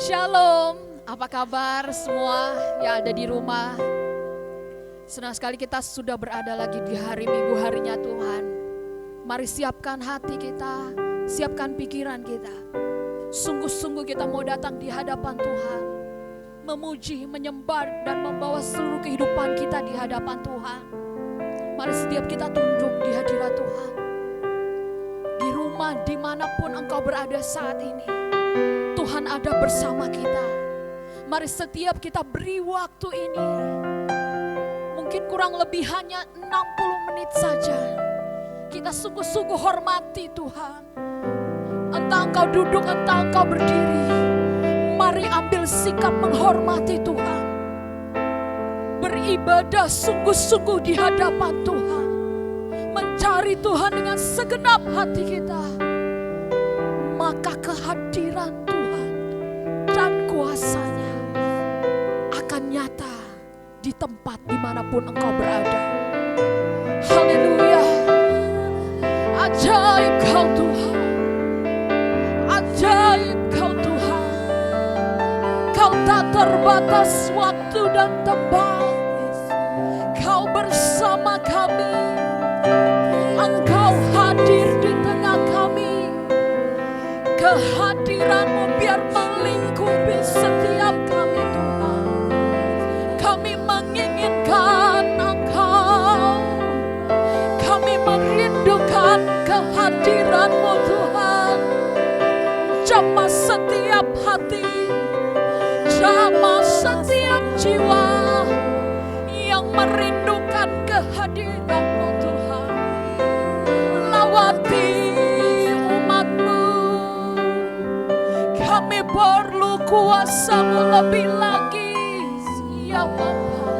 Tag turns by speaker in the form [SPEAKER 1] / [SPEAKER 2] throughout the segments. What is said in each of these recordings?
[SPEAKER 1] Shalom, apa kabar semua yang ada di rumah? Senang sekali kita sudah berada lagi di hari Minggu, harinya Tuhan. Mari siapkan hati kita, siapkan pikiran kita. Sungguh-sungguh kita mau datang di hadapan Tuhan, memuji, menyembah dan membawa seluruh kehidupan kita di hadapan Tuhan. Mari setiap kita tunduk di hadirat Tuhan. Di rumah, dimanapun engkau berada saat ini, Tuhan ada bersama kita. Mari setiap kita beri waktu ini, mungkin kurang lebih hanya 60 menit saja. Kita sungguh-sungguh hormati Tuhan. Entah engkau duduk, entah engkau berdiri, mari ambil sikap menghormati Tuhan. Beribadah sungguh-sungguh di hadapan Tuhan. Mencari Tuhan dengan segenap hati kita. Maka kehadiran Tuhan dan kuasa-Nya akan nyata di tempat dimanapun engkau berada. Haleluya. Ajaib Kau Tuhan. Ajaib Kau Tuhan. Kau tak terbatas waktu dan tempat. Kau bersama kami. Engkau hadir di tengah kami. Kehadiran-Mu biar melingkupi setiap kami Tuhan. Kami menginginkan Engkau. Kami merindukan kehadiran-Mu Tuhan. Jamah setiap hati, jamah setiap jiwa yang merindukan kehadiran-Mu Tuhan. Lawati umat-Mu. Kami perlu kuasa-Mu lebih lagi, ya Bapa.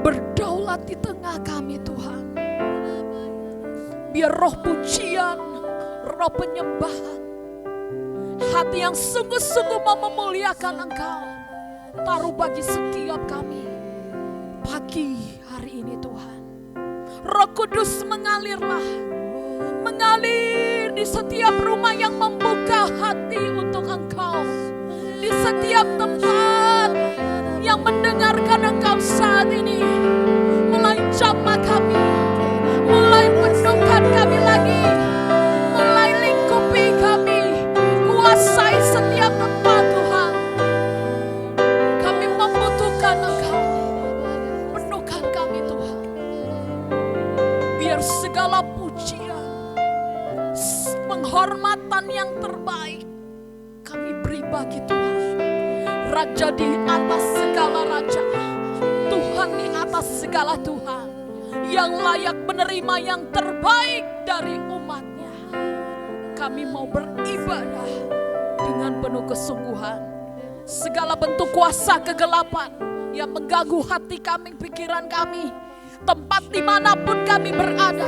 [SPEAKER 1] Berdaulat di tengah kami Tuhan. Biar roh pujian, roh penyembahan, hati yang sungguh-sungguh mau memuliakan Engkau, taruh bagi setiap kami pagi hari ini Tuhan. Roh Kudus mengalirlah, mengalir di setiap rumah yang membuka hati untuk Engkau, di setiap tempat yang mendengarkan Engkau saat ini. Mulai jamah kami, mulai penuhkan kami lagi, mulai lingkupi kami, kuasai setiap tempat Tuhan. Kami membutuhkan Engkau, penuhkan kami Tuhan. Biar segala pujian, penghormatan yang terbaik kami beri bagi Tuhan. Raja di atas segala raja, Tuhan di atas segala Tuhan, yang layak menerima yang terbaik dari umat-Nya. Kami mau beribadah dengan penuh kesungguhan. Segala bentuk kuasa kegelapan yang mengganggu hati kami, pikiran kami, tempat dimanapun kami berada,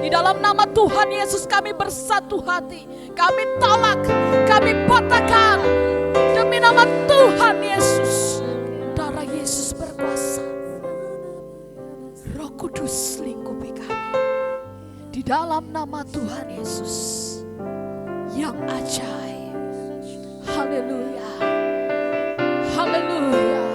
[SPEAKER 1] di dalam nama Tuhan Yesus kami bersatu hati. Kami tolak, kami patahkan demi nama Tuhan Yesus. Darah Yesus berkuasa. Roh Kudus lingkupi kami. Di dalam nama Tuhan Yesus yang ajaib. Haleluya. Haleluya.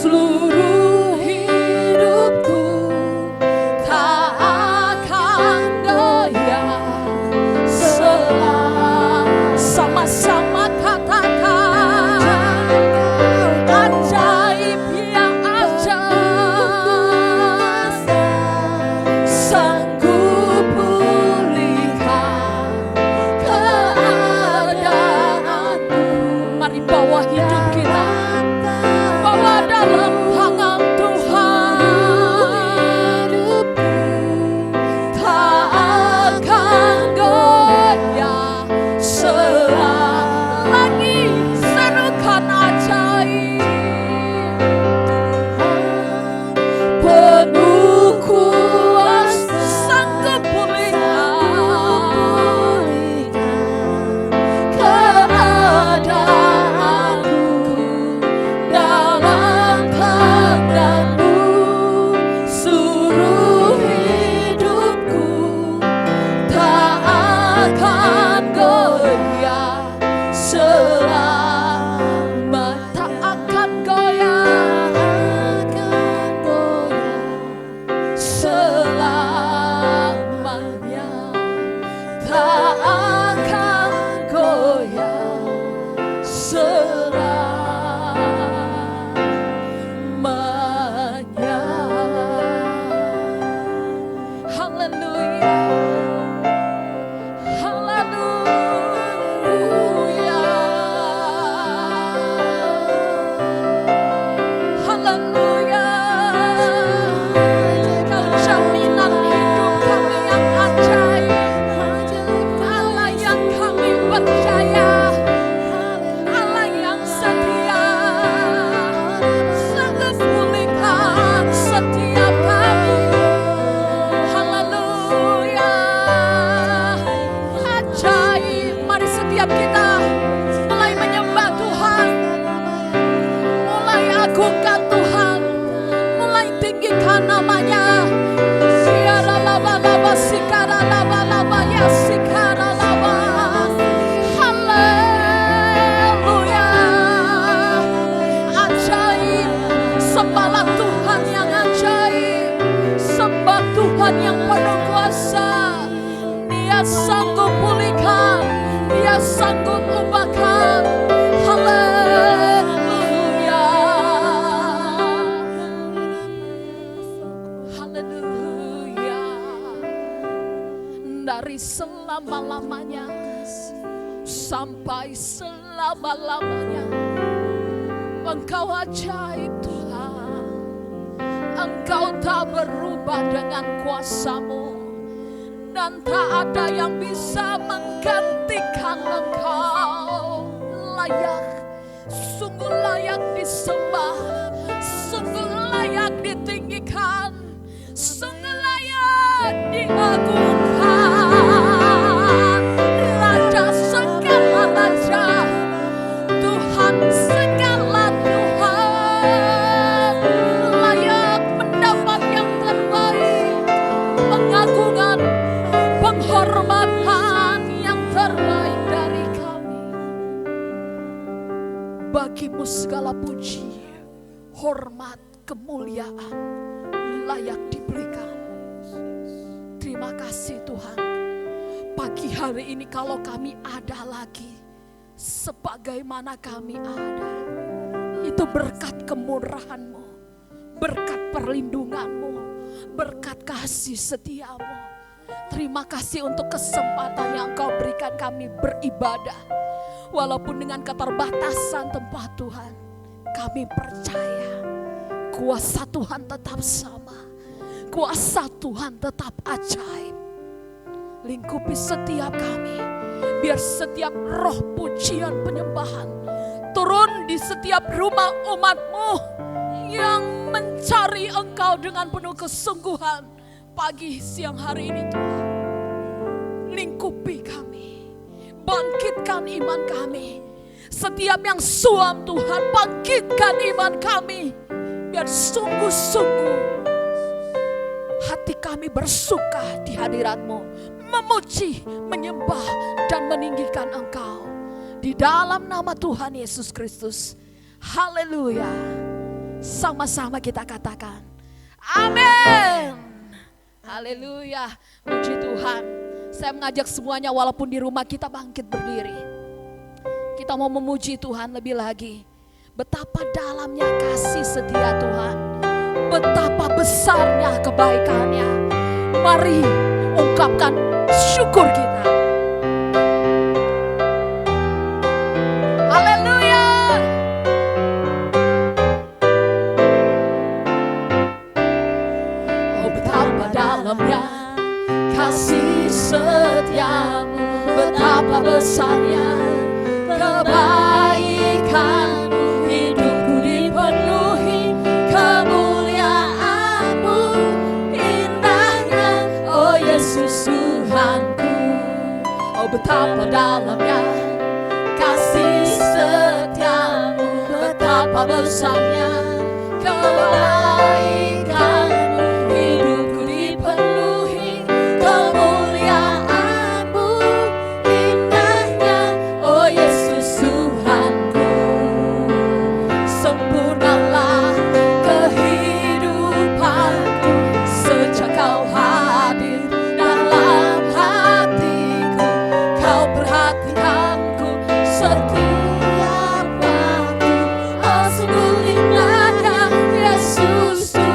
[SPEAKER 2] Seluruh hidup
[SPEAKER 1] agungkan Tuhan, mulai tinggikan namanya. Siara laba laba sikara laba laba ya sikara laba. Haleluya. Ajaib, sembahlah Tuhan yang ajaib, sembah Tuhan yang penuh kuasa. Dia sanggup pulihkan, Dia sanggup ubahkan. Haleluya. Haleluya. Dari selama-lamanya sampai selama-lamanya, Engkau ajaib Tuhan. Engkau tak berubah dengan kuasa-Mu, dan tak ada yang bisa menggantikan Engkau. Layak, sungguh layak disembah, sungguh layak ditinggikan, sungguh layak diagungkan. Raja segala raja, Tuhan segala Tuhan, layak mendapat yang terbaik, pengagungan, penghormatan yang terbaik dari kami. Bagimu segala puji, hormat, kemuliaan layak diberikan. Terima kasih Tuhan. Pagi hari ini kalau kami ada lagi, sebagaimana kami ada, itu berkat kemurahan-Mu, berkat perlindungan-Mu, berkat kasih setia-Mu. Terima kasih untuk kesempatan yang Kau berikan kami beribadah. Walaupun dengan keterbatasan tempat Tuhan, kami percaya kuasa Tuhan tetap sama, kuasa Tuhan tetap ajaib. Lingkupi setiap kami, biar setiap roh pujian penyembahan turun di setiap rumah umat-Mu yang mencari Engkau dengan penuh kesungguhan pagi siang hari ini Tuhan. Lingkupi kami, bangkitkan iman kami. Setiap yang suam Tuhan, bangkitkan iman kami, biar sungguh-sungguh hati kami bersuka di hadirat-Mu, memuji, menyembah, dan meninggikan Engkau. Di dalam nama Tuhan Yesus Kristus. Haleluya. Sama-sama kita katakan amin. Haleluya. Puji Tuhan. Saya mengajak semuanya walaupun di rumah kita bangkit berdiri. Kita mau memuji Tuhan lebih lagi. Betapa dalamnya kasih setia Tuhan, betapa besarnya kebaikannya. Mari ungkapkan syukur kita. Haleluya. Oh betapa dalamnya kasih setia-Mu, betapa besarnya kebaikan-Mu. Hidupku dipenuhi kemuliaan-Mu, indahnya oh Yesus Tuhanku. Oh betapa dalamnya kasih setia-Mu, betapa besarnya kebaikan-Mu. Hidupku dipenuhi kemuliaan-Mu, indahnya oh Yesus Tuhanku. Sempurnalah kehidupanku sejak Kau hadir dalam hatiku. Kau perhatikanku setiap waktu. Oh sungguh indahnya Yesus Tuhanku.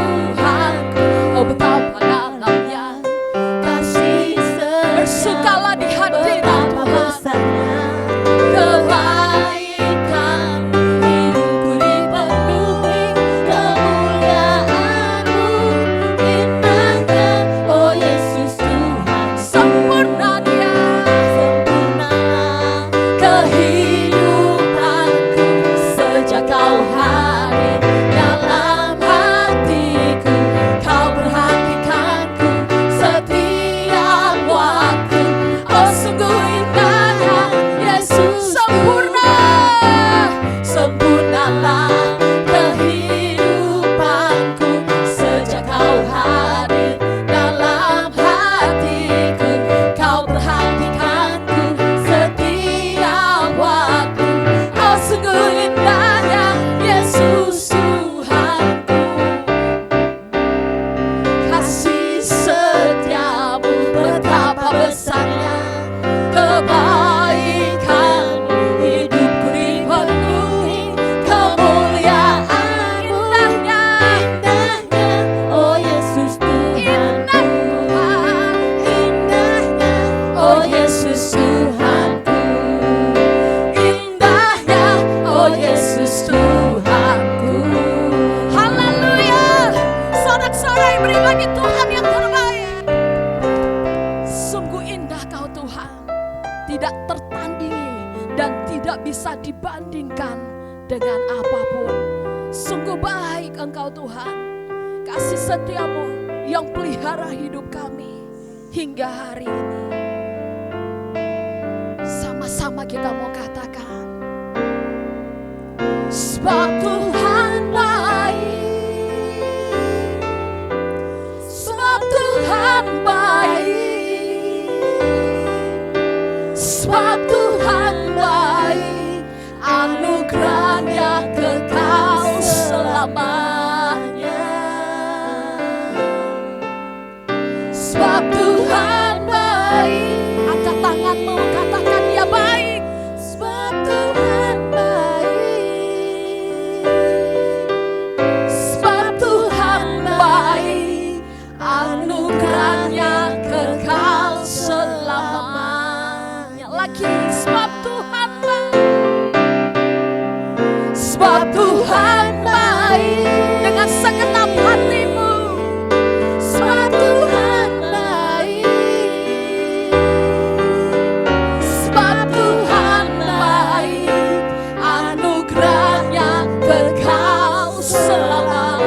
[SPEAKER 1] Yesus Tuhanku. Haleluya. Sorak-sorai beri bagi Tuhan yang terbaik. Sungguh indah Kau Tuhan, tidak tertandingi dan tidak bisa dibandingkan dengan apapun. Sungguh baik Engkau Tuhan, kasih setiamu yang pelihara hidup kami hingga hari ini. Sama-sama kita mau katakan, sebab Tuhan baik, sebab Tuhan baik, sebab Tuhan baik, anugerahnya kekal selamanya. Sebab Tuhan baik, angkat tanganmu, katakan Dia baik. Sebab Tuhan baik, sebab Tuhan baik, anugerahnya kekal selamanya. Lagi, sebab Tuhan baik, sebab Tuhan baik, dengan segenap hatimu. Sebab Tuhan baik, sebab Tuhan baik, anugerahnya kekal selamanya.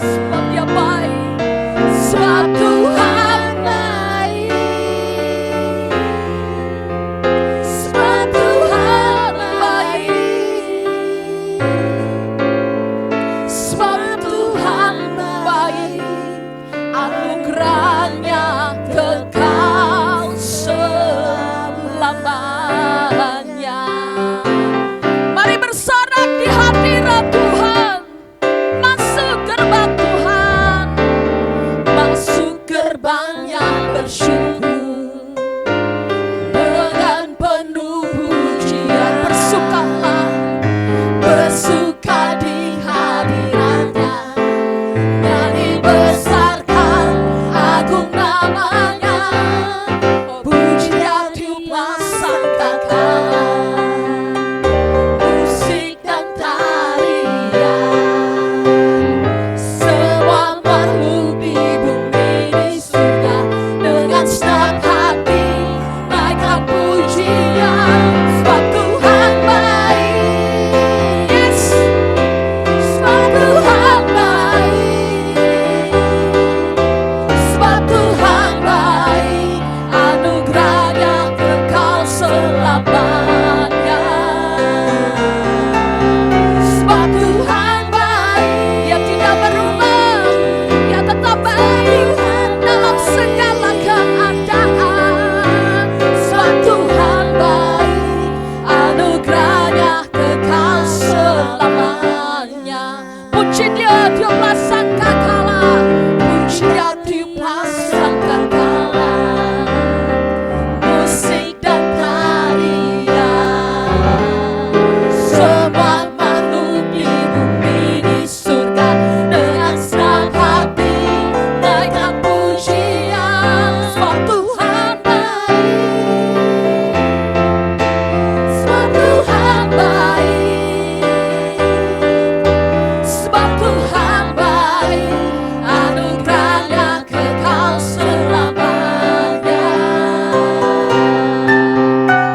[SPEAKER 1] Sebab Dia baik, sebab Tuhan baik, sebab Tuhan baik, sebab Tuhan baik, anugerahnya kekal selamanya. Mari bersorak di hadirat Tuhan, masuk gerbang Tuhan, masuk gerbang yang bersyukur, dengan penuh pujian bersukalah, bersuka di hadiratnya, nyanyi besarkan agung namanya, pujian tiuplah sangkakala, musik dan tarian, semua makhluk di bumi di surga, dengan senang hati naikkan pujian. Sebab Tuhan baik, yes, sebab Tuhan baik, sebab Tuhan baik, anugerahnya kekal selamanya. Sebab Tuhan baik, Dia tidak berubah, Dia tetap baik dalam segala keadaan. Sebab Tuhan baik, anugerahnya kekal selamanya. Puji Dia, tiuplah sangkakala, puji Dia, tiuplah sangkakala, musik dan tarian, semua makhluk di bumi di surga, dengan senang hati naikkan pujian. Sebab Tuhan baik, sebab Tuhan baik, sebab Tuhan baik, anugerahnya kekal selamanya.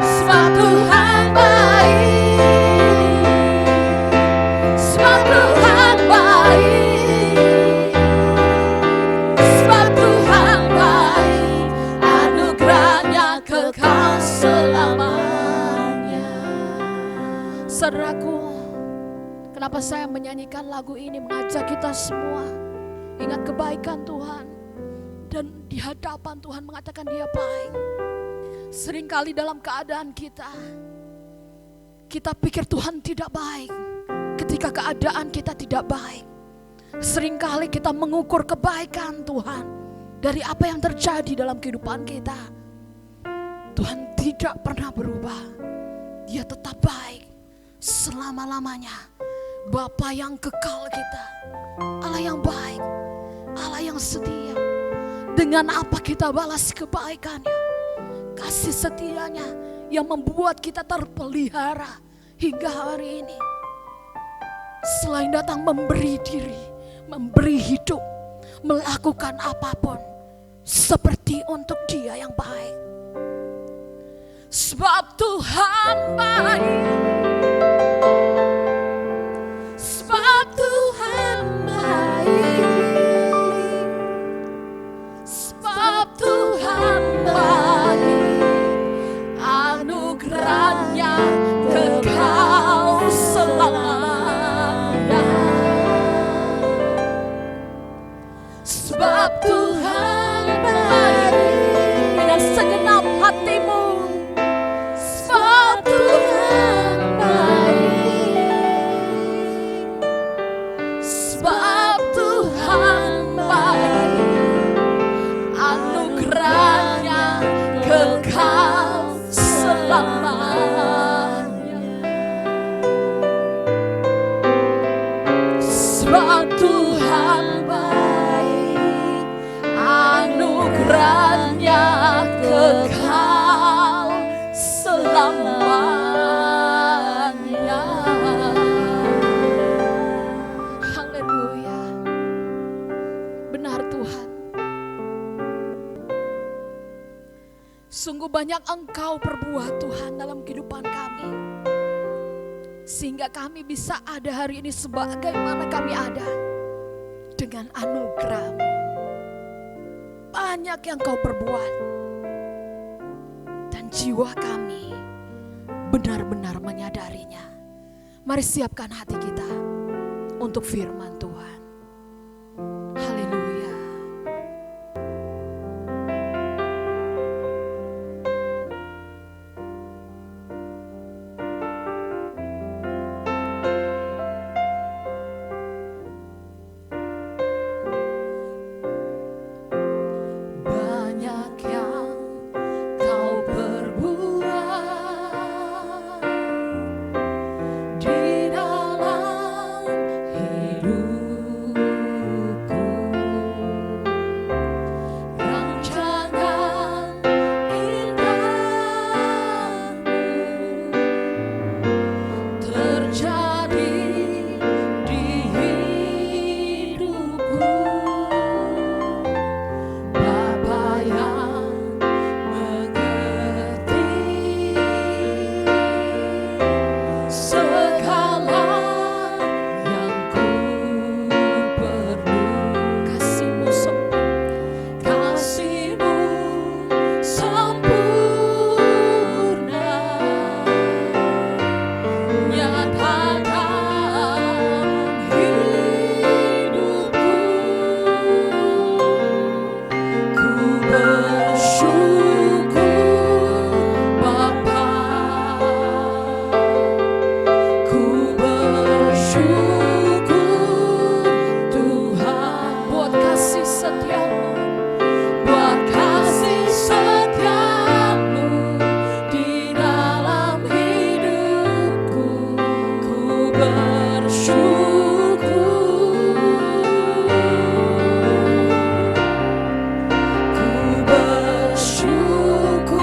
[SPEAKER 1] Sebab Tuhan baik, sebab Tuhan baik, sebab Tuhan baik, anugerahnya kekal selamanya. Saudaraku, kenapa saya menyanyikan lagu ini, mengajak kita semua ingat kebaikan Tuhan, dan di hadapan Tuhan mengatakan Dia baik. Seringkali dalam keadaan kita pikir Tuhan tidak baik ketika keadaan kita tidak baik. Seringkali kita mengukur kebaikan Tuhan dari apa yang terjadi dalam kehidupan kita. Tuhan tidak pernah berubah, Dia tetap baik selama-lamanya. Bapa yang kekal kita, Allah yang baik, Allah yang setia. Dengan apa kita balas kebaikannya, kasih setianya yang membuat kita terpelihara hingga hari ini. Selain datang memberi diri, memberi hidup, melakukan apapun seperti untuk Dia yang baik. Sebab Tuhan baik. Sebab Tuhan baik. Sebab Tuhan baik. Anugerahnya kekal selamanya. Sebab Tuhan baik. Dengan segenap hatimu. Sebab Tuhan baik. Sebab Tuhan baik. Anugerahnya kekal selamanya. Sebab Tuhan baik. Anugerahnya kekal selamanya. Haleluya. Benar Tuhan. Sungguh banyak Engkau perbuat Tuhan dalam kehidupan kami. Sehingga kami bisa ada hari ini sebagaimana kami ada. Dengan anugerah-Mu. Banyak yang Kau perbuat. Dan jiwa kami benar-benar menyadarinya. Mari siapkan hati kita untuk firman Tuhan. Haleluya. Banyak yang Kau perbuat di dalam hidupku. Rancangan indahmu terjadi di hidupku. Bapa yang mengerti segala yang ku perlu. Kasih-Mu sempurna nyatakan hidupku. Ku bersyukur Bapa. Ku bersyukur Tuhan buat kasih setia-Mu. Buat kasih setia-Mu di dalam hidupku. Ku bersyukur. Ku bersyukur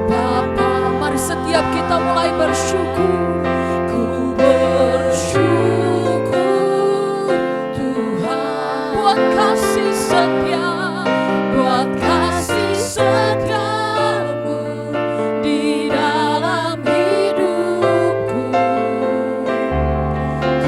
[SPEAKER 1] Bapa. Mari setiap kita mulai bersyukur. Ku bersyukur Tuhan buat kasih setia, buat kasih setia-Mu di dalam hidupku. Ku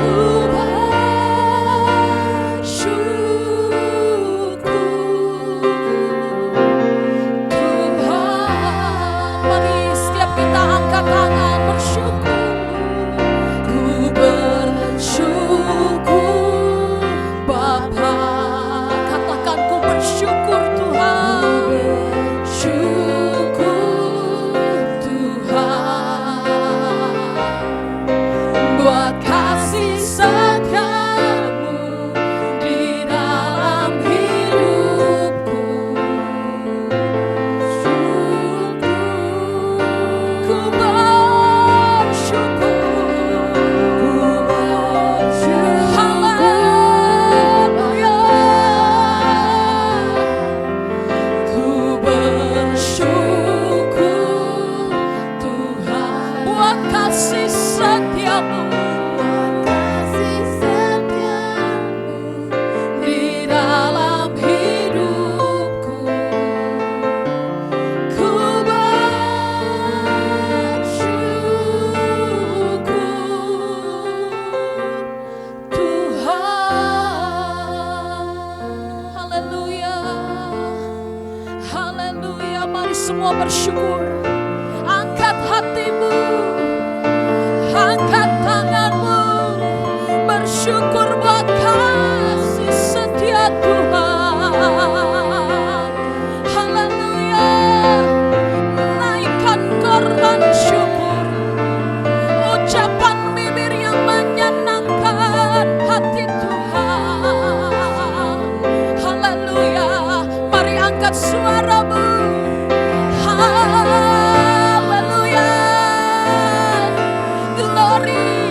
[SPEAKER 1] kasih setiamu di dalam hidupku. Ku bersyukur Tuhan. Haleluya, haleluya. Mari semua bersyukur. Angkat hatimu, angkat tanganmu, bersyukur buat kasih setia Tuhan. Haleluya, naikkan korban syukur, ucapan bibir yang menyenangkan hati Tuhan. Haleluya, mari angkat suaramu. Haleluya, glory,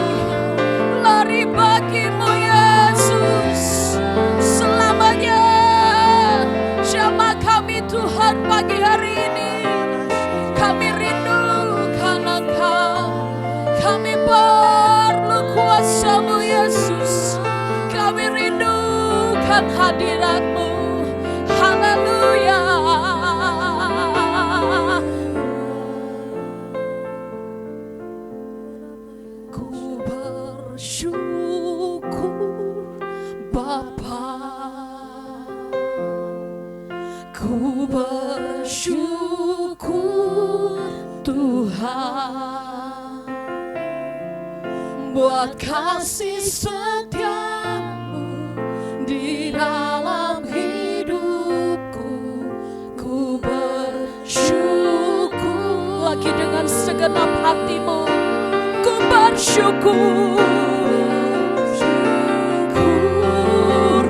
[SPEAKER 1] glory bagimu Yesus selamanya. Jamah kami Tuhan pagi hari ini, kami rindukan Engkau, kami perlu kuasa-Mu Yesus, kami rindukan hadirat-Mu. Haleluya. Ku bersyukur Bapa, ku bersyukur Tuhan buat kasih setiamu di dalam hidupku. Ku bersyukur lagi dengan segenap hatimu. Ku bersyukur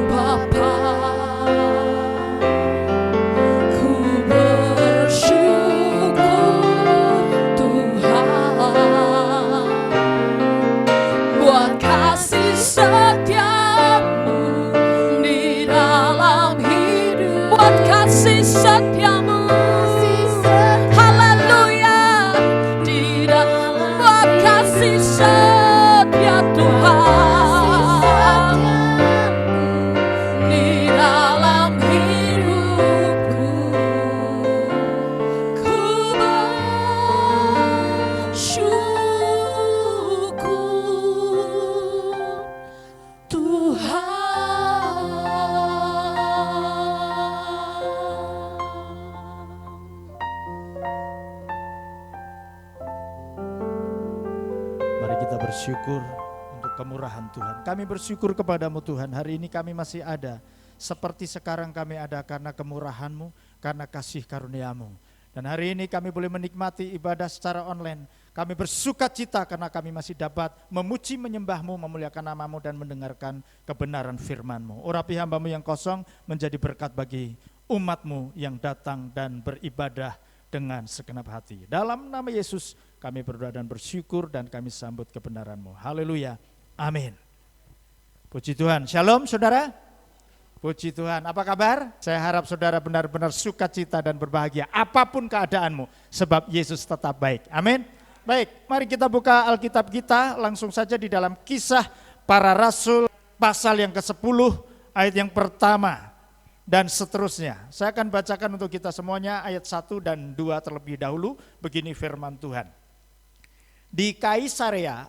[SPEAKER 1] Bapa, ku bersyukur Tuhan buat kasih setiamu di dalam hidup, buat kasih setiamu. Haleluya, di dalam buat kasih setia Tuhan di dalam hidupku. Ku bersyukur Tuhan.
[SPEAKER 2] Mari kita bersyukur untuk kemurahan Tuhan. Kami bersyukur kepadamu Tuhan, hari ini kami masih ada. Seperti sekarang kami ada karena kemurahan-Mu, karena kasih karunia-Mu. Dan hari ini kami boleh menikmati ibadah secara online. Kami bersuka cita karena kami masih dapat memuji, menyembah-Mu, memuliakan nama-Mu dan mendengarkan kebenaran firman-Mu. Urapi hamba-Mu yang kosong menjadi berkat bagi umat-Mu yang datang dan beribadah dengan segenap hati. Dalam nama Yesus kami berdoa dan bersyukur dan kami sambut kebenaran-Mu. Haleluya. Amin. Puji Tuhan. Shalom saudara. Puji Tuhan. Apa kabar? Saya harap saudara benar-benar sukacita dan berbahagia apapun keadaanmu, sebab Yesus tetap baik. Amin. Baik, mari kita buka Alkitab kita langsung saja di dalam Kisah Para Rasul pasal yang ke-10 ayat yang pertama dan seterusnya. Saya akan bacakan untuk kita semuanya ayat 1 dan 2 terlebih dahulu. Begini firman Tuhan. Di Kaisarea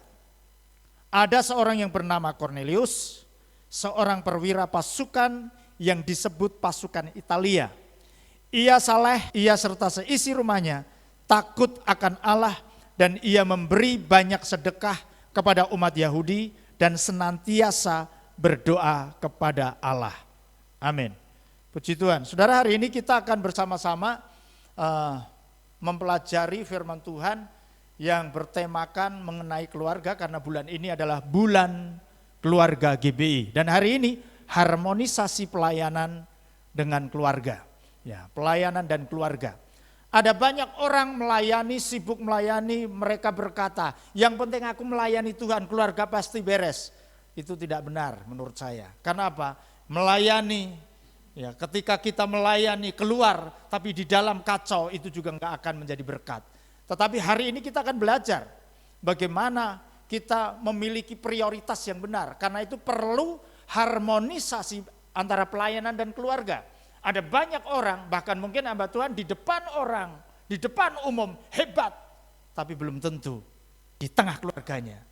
[SPEAKER 2] ada seorang yang bernama Kornelius, seorang perwira pasukan yang disebut pasukan Italia. Ia saleh, ia serta seisi rumahnya takut akan Allah dan ia memberi banyak sedekah kepada umat Yahudi dan senantiasa berdoa kepada Allah. Amin. Puji Tuhan. Saudara, hari ini kita akan bersama-sama mempelajari firman Tuhan yang bertemakan mengenai keluarga, karena bulan ini adalah bulan keluarga GBI. Dan hari ini harmonisasi pelayanan dengan keluarga. Ya, pelayanan dan keluarga. Ada banyak orang melayani, sibuk melayani, mereka berkata, yang penting aku melayani Tuhan, keluarga pasti beres. Itu tidak benar menurut saya. Karena apa? Melayani, ya, ketika kita melayani keluar, tapi di dalam kacau itu juga enggak akan menjadi berkat. Tetapi hari ini kita akan belajar bagaimana kita memiliki prioritas yang benar. Karena itu perlu harmonisasi antara pelayanan dan keluarga. Ada banyak orang, bahkan mungkin hamba Tuhan di depan orang, di depan umum hebat, tapi belum tentu di tengah keluarganya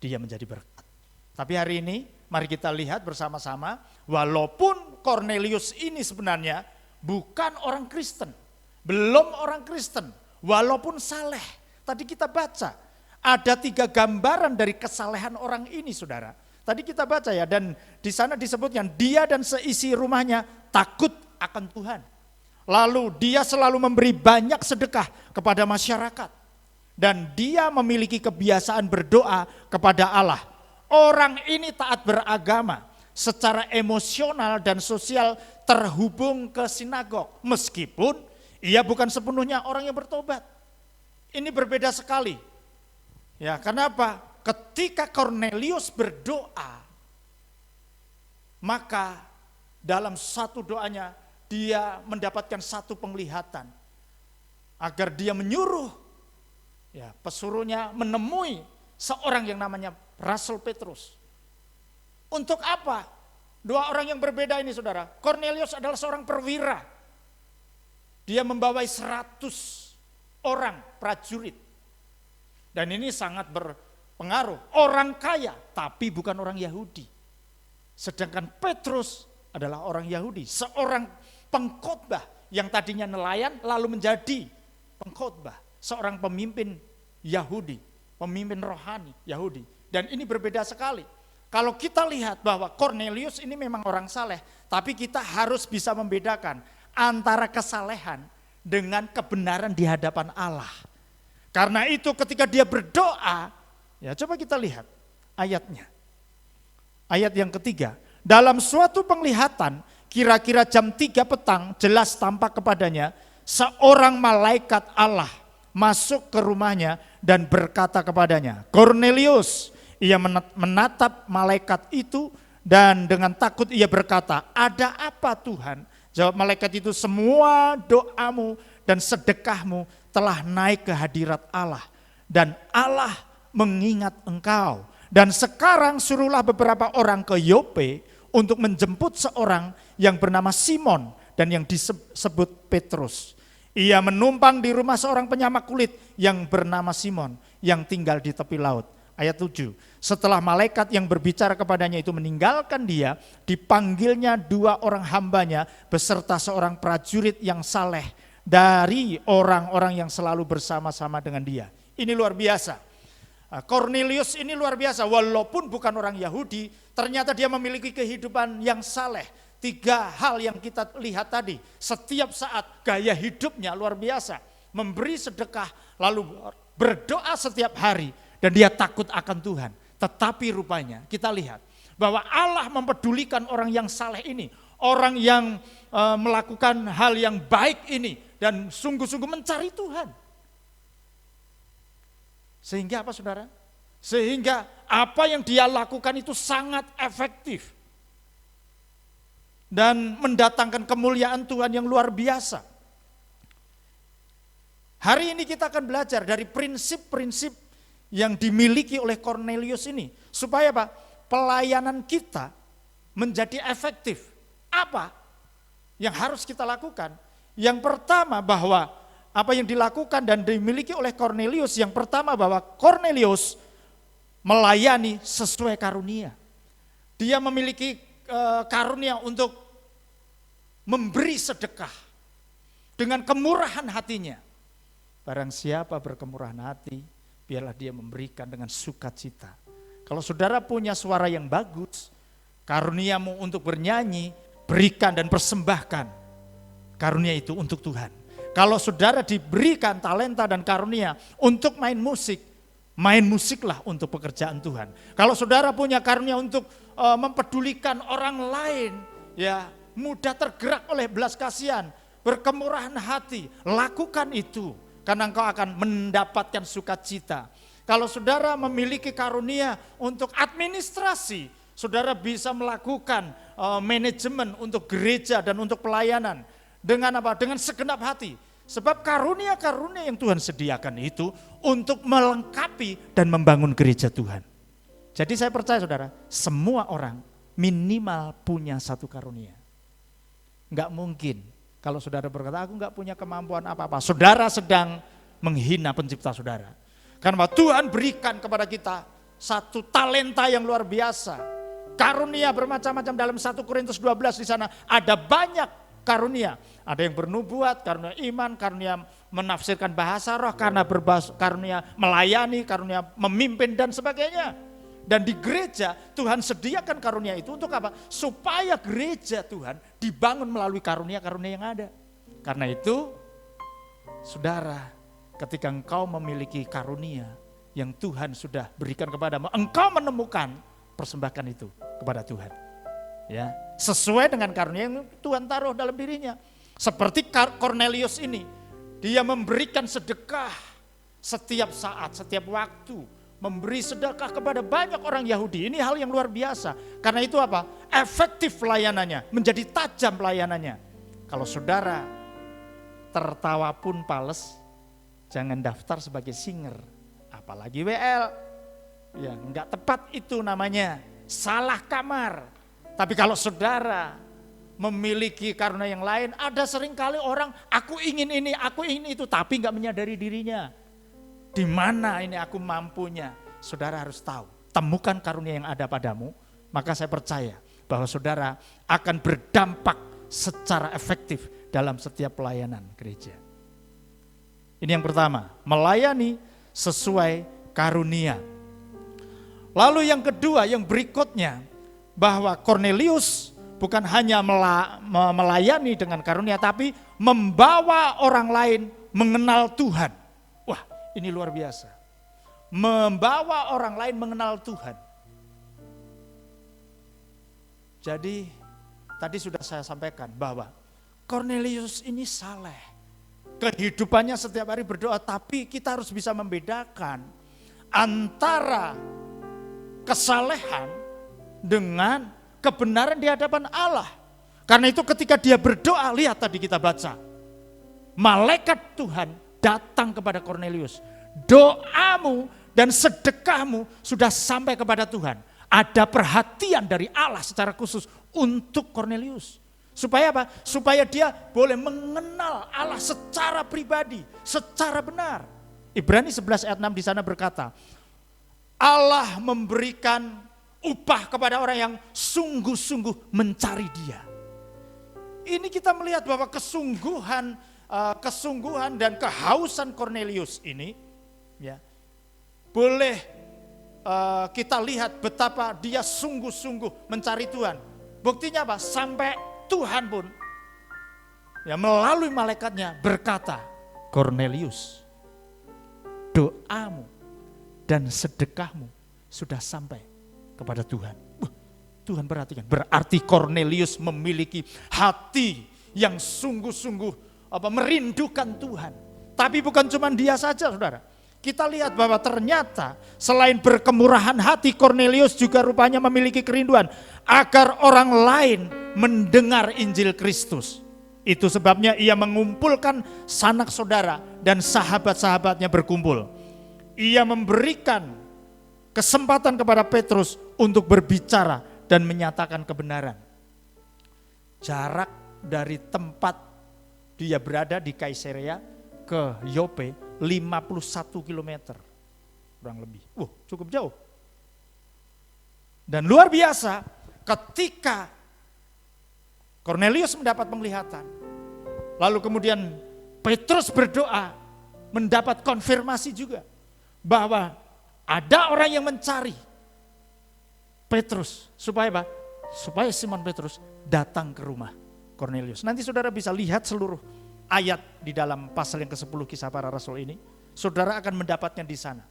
[SPEAKER 2] dia menjadi berkat. Tapi hari ini mari kita lihat bersama-sama, walaupun Kornelius ini sebenarnya bukan orang Kristen, belum orang Kristen, walaupun saleh. Tadi kita baca, ada 3 gambaran dari kesalehan orang ini, saudara. Tadi kita baca ya, dan di sana disebutnya dia dan seisi rumahnya takut akan Tuhan. Lalu dia selalu memberi banyak sedekah kepada masyarakat. Dan dia memiliki kebiasaan berdoa kepada Allah. Orang ini taat beragama, secara emosional dan sosial terhubung ke sinagog. Meskipun ia bukan sepenuhnya orang yang bertobat. Ini berbeda sekali. Ya, kenapa? Ketika Kornelius berdoa, maka dalam satu doanya dia mendapatkan satu penglihatan. Agar dia menyuruh pesuruhnya menemui seorang yang namanya Rasul Petrus. Untuk apa? 2 orang yang berbeda ini, saudara. Kornelius adalah seorang perwira. Dia membawai 100 orang prajurit. Dan ini sangat berpengaruh. Orang kaya, tapi bukan orang Yahudi. Sedangkan Petrus adalah orang Yahudi. Seorang pengkhotbah yang tadinya nelayan lalu menjadi pengkhotbah. Seorang pemimpin Yahudi, pemimpin rohani Yahudi. Dan ini berbeda sekali. Kalau kita lihat bahwa Kornelius ini memang orang saleh, tapi kita harus bisa membedakan antara kesalehan dengan kebenaran di hadapan Allah. Karena itu ketika dia berdoa, ya coba kita lihat ayatnya. Ayat yang ketiga, dalam suatu penglihatan kira-kira jam 3 petang jelas tampak kepadanya seorang malaikat Allah masuk ke rumahnya dan berkata kepadanya, Kornelius. Ia menatap malaikat itu dan dengan takut ia berkata, ada apa Tuhan? Jawab malaikat itu, semua doamu dan sedekahmu telah naik ke hadirat Allah. Dan Allah mengingat engkau. Dan sekarang suruhlah beberapa orang ke Yope untuk menjemput seorang yang bernama Simon dan yang disebut Petrus. Ia menumpang di rumah seorang penyamak kulit yang bernama Simon yang tinggal di tepi laut. Ayat 7, setelah malaikat yang berbicara kepadanya itu meninggalkan dia, dipanggilnya 2 orang hambanya beserta seorang prajurit yang saleh dari orang-orang yang selalu bersama-sama dengan dia. Ini luar biasa. Kornelius ini luar biasa, walaupun bukan orang Yahudi, ternyata dia memiliki kehidupan yang saleh. 3 hal yang kita lihat tadi, setiap saat gaya hidupnya luar biasa. Memberi sedekah, lalu berdoa setiap hari. Dan dia takut akan Tuhan. Tetapi rupanya kita lihat bahwa Allah mempedulikan orang yang saleh ini. Orang yang melakukan hal yang baik ini. Dan sungguh-sungguh mencari Tuhan. Sehingga apa saudara? Sehingga apa yang dia lakukan itu sangat efektif. Dan mendatangkan kemuliaan Tuhan yang luar biasa. Hari ini kita akan belajar dari prinsip-prinsip yang dimiliki oleh Kornelius ini. Supaya apa? Pelayanan kita menjadi efektif. Apa yang harus kita lakukan? Yang pertama bahwa apa yang dilakukan dan dimiliki oleh Kornelius, yang pertama bahwa Kornelius melayani sesuai karunia. Dia memiliki karunia untuk memberi sedekah dengan kemurahan hatinya. Barang siapa berkemurahan hati, biarlah dia memberikan dengan sukacita. Kalau saudara punya suara yang bagus, karuniamu untuk bernyanyi, berikan dan persembahkan karunia itu untuk Tuhan. Kalau saudara diberikan talenta dan karunia untuk main musik, main musiklah untuk pekerjaan Tuhan. Kalau saudara punya karunia untuk mempedulikan orang lain, ya mudah tergerak oleh belas kasihan, berkemurahan hati, lakukan itu. Karena engkau akan mendapatkan sukacita. Kalau saudara memiliki karunia untuk administrasi, saudara bisa melakukan manajemen untuk gereja dan untuk pelayanan. Dengan apa? Dengan segenap hati. Sebab karunia-karunia yang Tuhan sediakan itu untuk melengkapi dan membangun gereja Tuhan. Jadi saya percaya saudara, semua orang minimal punya satu karunia. Enggak mungkin kalau saudara berkata, aku enggak punya kemampuan apa-apa. Saudara sedang menghina pencipta saudara. Karena Tuhan berikan kepada kita satu talenta yang luar biasa. Karunia bermacam-macam dalam 1 Korintus 12 di sana ada banyak karunia. Ada yang bernubuat, karunia iman, karunia menafsirkan bahasa roh, karunia melayani, karunia memimpin dan sebagainya. Dan di gereja Tuhan sediakan karunia itu untuk apa? Supaya gereja Tuhan dibangun melalui karunia-karunia yang ada. Karena itu, saudara, ketika engkau memiliki karunia yang Tuhan sudah berikan kepadamu, engkau menemukan, persembahkan itu kepada Tuhan. Ya, sesuai dengan karunia yang Tuhan taruh dalam dirinya. Seperti Cornelius ini, dia memberikan sedekah setiap saat, setiap waktu, memberi sedekah kepada banyak orang Yahudi. Ini hal yang luar biasa. Karena itu apa? Efektif pelayanannya, menjadi tajam pelayanannya. Kalau saudara tertawa pun pales, jangan daftar sebagai singer, apalagi WL. Ya, enggak tepat itu namanya, salah kamar. Tapi kalau saudara memiliki karunia yang lain, ada seringkali orang, aku ingin ini, aku ingin itu, tapi enggak menyadari dirinya. Di mana ini aku mampunya? Saudara harus tahu, temukan karunia yang ada padamu, maka saya percaya bahwa saudara akan berdampak secara efektif dalam setiap pelayanan gereja. Ini yang pertama, melayani sesuai karunia. Lalu yang kedua, yang berikutnya, bahwa Cornelius bukan hanya melayani dengan karunia, tapi membawa orang lain mengenal Tuhan. Wah, ini luar biasa. Membawa orang lain mengenal Tuhan. Jadi, tadi sudah saya sampaikan bahwa Cornelius ini saleh. Kehidupannya setiap hari berdoa, tapi kita harus bisa membedakan antara kesalehan dengan kebenaran di hadapan Allah. Karena itu ketika dia berdoa, lihat tadi kita baca, malaikat Tuhan datang kepada Cornelius. Doamu dan sedekahmu sudah sampai kepada Tuhan. Ada perhatian dari Allah secara khusus untuk Cornelius. Supaya apa? Supaya dia boleh mengenal Allah secara pribadi, secara benar. Ibrani 11 ayat 6 di sana berkata, Allah memberikan upah kepada orang yang sungguh-sungguh mencari Dia. Ini kita melihat bahwa kesungguhan dan kehausan Cornelius ini, ya, boleh kita lihat betapa dia sungguh-sungguh mencari Tuhan. Buktinya apa? Sampai Tuhan pun, ya, melalui malaikatnya berkata, Cornelius, doamu dan sedekahmu sudah sampai kepada Tuhan. Tuhan perhatikan, berarti Cornelius memiliki hati yang sungguh-sungguh merindukan Tuhan. Tapi bukan cuma dia saja, saudara. Kita lihat bahwa ternyata selain berkemurahan hati, Cornelius juga rupanya memiliki kerinduan agar orang lain mendengar Injil Kristus. Itu sebabnya ia mengumpulkan sanak saudara dan sahabat-sahabatnya berkumpul. Ia memberikan kesempatan kepada Petrus untuk berbicara dan menyatakan kebenaran. Jarak dari tempat dia berada di Kaisarea ke Yope 51 km kurang lebih. Cukup jauh. Dan luar biasa ketika Cornelius mendapat penglihatan, lalu kemudian Petrus berdoa, mendapat konfirmasi juga bahwa ada orang yang mencari Petrus, supaya apa? Supaya Simon Petrus datang ke rumah Cornelius. Nanti saudara bisa lihat seluruh ayat di dalam pasal yang ke-10 Kisah Para Rasul ini. Saudara akan mendapatnya di sana.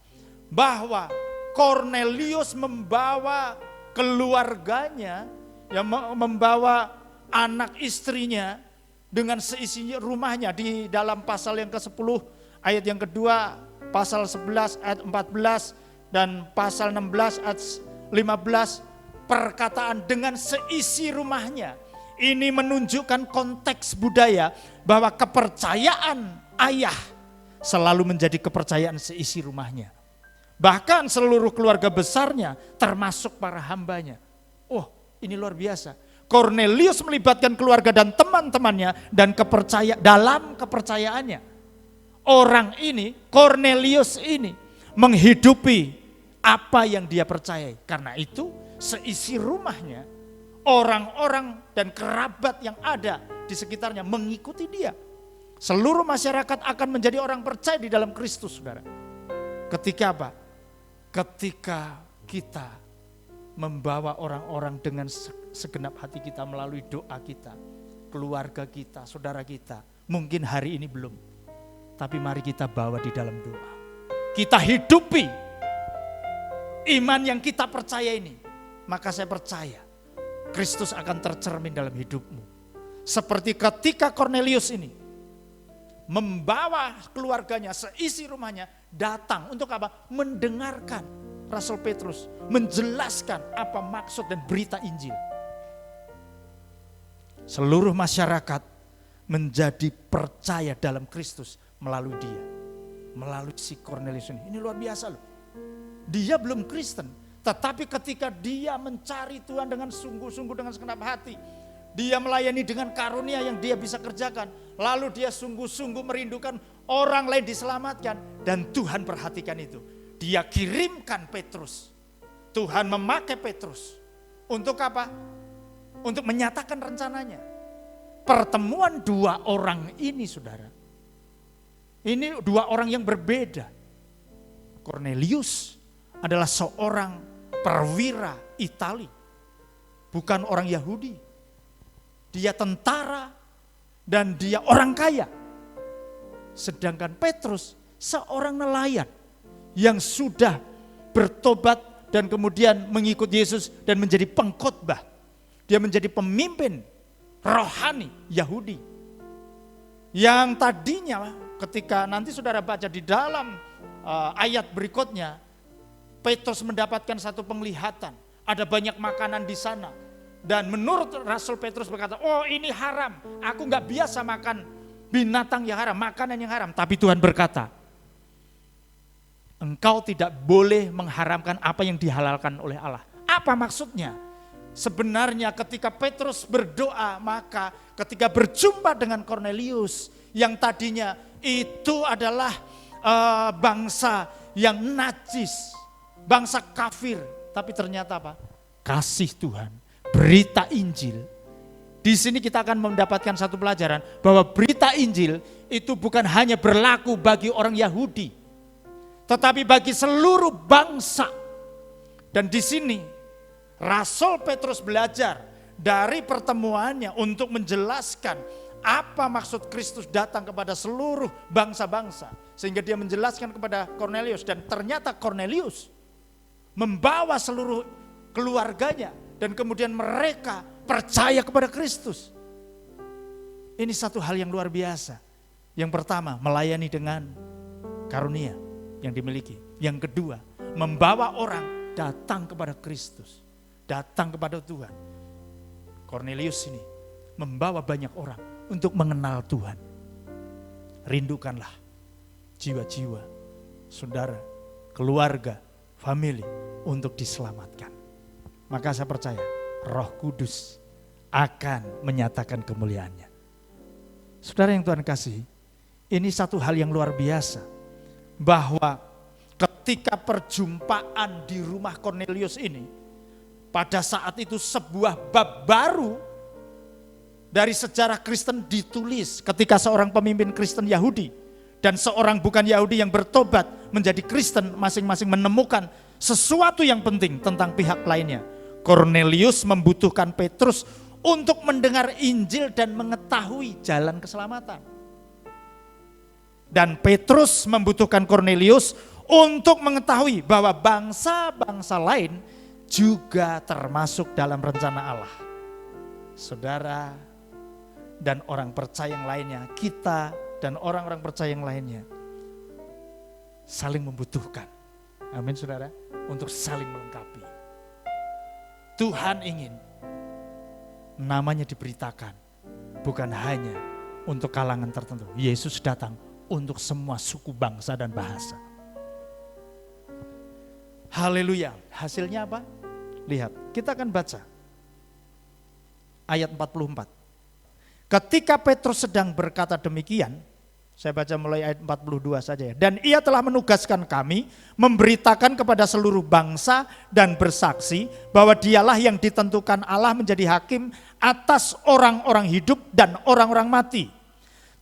[SPEAKER 2] Bahwa Cornelius membawa keluarganya, yang membawa anak istrinya dengan seisi rumahnya di dalam pasal yang ke-10 ayat yang kedua, pasal 11 ayat 14 dan pasal 16 ayat 15, perkataan dengan seisi rumahnya. Ini menunjukkan konteks budaya bahwa kepercayaan ayah selalu menjadi kepercayaan seisi rumahnya. Bahkan seluruh keluarga besarnya termasuk para hambanya. Oh, ini luar biasa. Kornelius melibatkan keluarga dan teman-temannya dan dalam kepercayaannya. Orang ini, Kornelius ini menghidupi apa yang dia percayai. Karena itu seisi rumahnya, orang-orang dan kerabat yang ada di sekitarnya mengikuti dia. Seluruh masyarakat akan menjadi orang percaya di dalam Kristus, saudara. Ketika apa? Ketika kita membawa orang-orang dengan segenap hati kita melalui doa kita, keluarga kita, saudara kita. Mungkin hari ini belum, tapi mari kita bawa di dalam doa. Kita hidupi iman yang kita percaya ini. Maka saya percaya Kristus akan tercermin dalam hidupmu. Seperti ketika Kornelius ini membawa keluarganya, seisi rumahnya datang untuk apa? Mendengarkan Rasul Petrus menjelaskan apa maksud dan berita Injil. Seluruh masyarakat menjadi percaya dalam Kristus melalui dia. Melalui si Kornelius ini. Ini luar biasa loh. Dia belum Kristen, tetapi ketika dia mencari Tuhan dengan sungguh-sungguh, dengan segenap hati, dia melayani dengan karunia yang dia bisa kerjakan. Lalu dia sungguh-sungguh merindukan orang lain diselamatkan. Dan Tuhan perhatikan itu. Dia kirimkan Petrus. Tuhan memakai Petrus. Untuk apa? Untuk menyatakan rencananya. Pertemuan dua orang ini, saudara. Ini dua orang yang berbeda. Kornelius adalah seorang perwira Itali. Bukan orang Yahudi. Dia tentara dan dia orang kaya. Sedangkan Petrus seorang nelayan yang sudah bertobat dan kemudian mengikut Yesus dan menjadi pengkhotbah. Dia menjadi pemimpin rohani Yahudi. Yang tadinya ketika nanti saudara baca di dalam ayat berikutnya, Petrus mendapatkan satu penglihatan. Ada banyak makanan di sana. Dan menurut Rasul Petrus berkata, oh ini haram, aku gak biasa makan binatang yang haram, makanan yang haram. Tapi Tuhan berkata, engkau tidak boleh mengharamkan apa yang dihalalkan oleh Allah. Apa maksudnya? Sebenarnya ketika Petrus berdoa, maka ketika berjumpa dengan Kornelius, yang tadinya itu adalah bangsa yang najis, bangsa kafir. Tapi ternyata apa? Kasih Tuhan. Berita Injil. Di sini kita akan mendapatkan satu pelajaran bahwa berita Injil itu bukan hanya berlaku bagi orang Yahudi, tetapi bagi seluruh bangsa. Dan di sini Rasul Petrus belajar dari pertemuannya untuk menjelaskan apa maksud Kristus datang kepada seluruh bangsa-bangsa. Sehingga dia menjelaskan kepada Kornelius, dan ternyata Kornelius membawa seluruh keluarganya. Dan kemudian mereka percaya kepada Kristus. Ini satu hal yang luar biasa. Yang pertama, melayani dengan karunia yang dimiliki. Yang kedua, membawa orang datang kepada Kristus. Datang kepada Tuhan. Kornelius ini membawa banyak orang untuk mengenal Tuhan. Rindukanlah jiwa-jiwa, saudara, keluarga, famili untuk diselamatkan. Maka saya percaya Roh Kudus akan menyatakan kemuliaannya. Saudara yang Tuhan kasih, ini satu hal yang luar biasa. Bahwa ketika perjumpaan di rumah Kornelius ini, pada saat itu sebuah bab baru dari sejarah Kristen ditulis ketika seorang pemimpin Kristen Yahudi dan seorang bukan Yahudi yang bertobat menjadi Kristen, masing-masing menemukan sesuatu yang penting tentang pihak lainnya. Kornelius membutuhkan Petrus untuk mendengar Injil dan mengetahui jalan keselamatan. Dan Petrus membutuhkan Kornelius untuk mengetahui bahwa bangsa-bangsa lain juga termasuk dalam rencana Allah. Saudara dan orang percaya yang lainnya, kita dan orang-orang percaya yang lainnya saling membutuhkan. Amin saudara, untuk saling melengkapi. Tuhan ingin namanya diberitakan. Bukan hanya untuk kalangan tertentu. Yesus datang untuk semua suku, bangsa, dan bahasa. Haleluya. Hasilnya apa? Lihat, kita akan baca ayat 44. Ketika Petrus sedang berkata demikian, saya baca mulai ayat 42 saja ya. Dan ia telah menugaskan kami memberitakan kepada seluruh bangsa dan bersaksi bahwa dialah yang ditentukan Allah menjadi hakim atas orang-orang hidup dan orang-orang mati.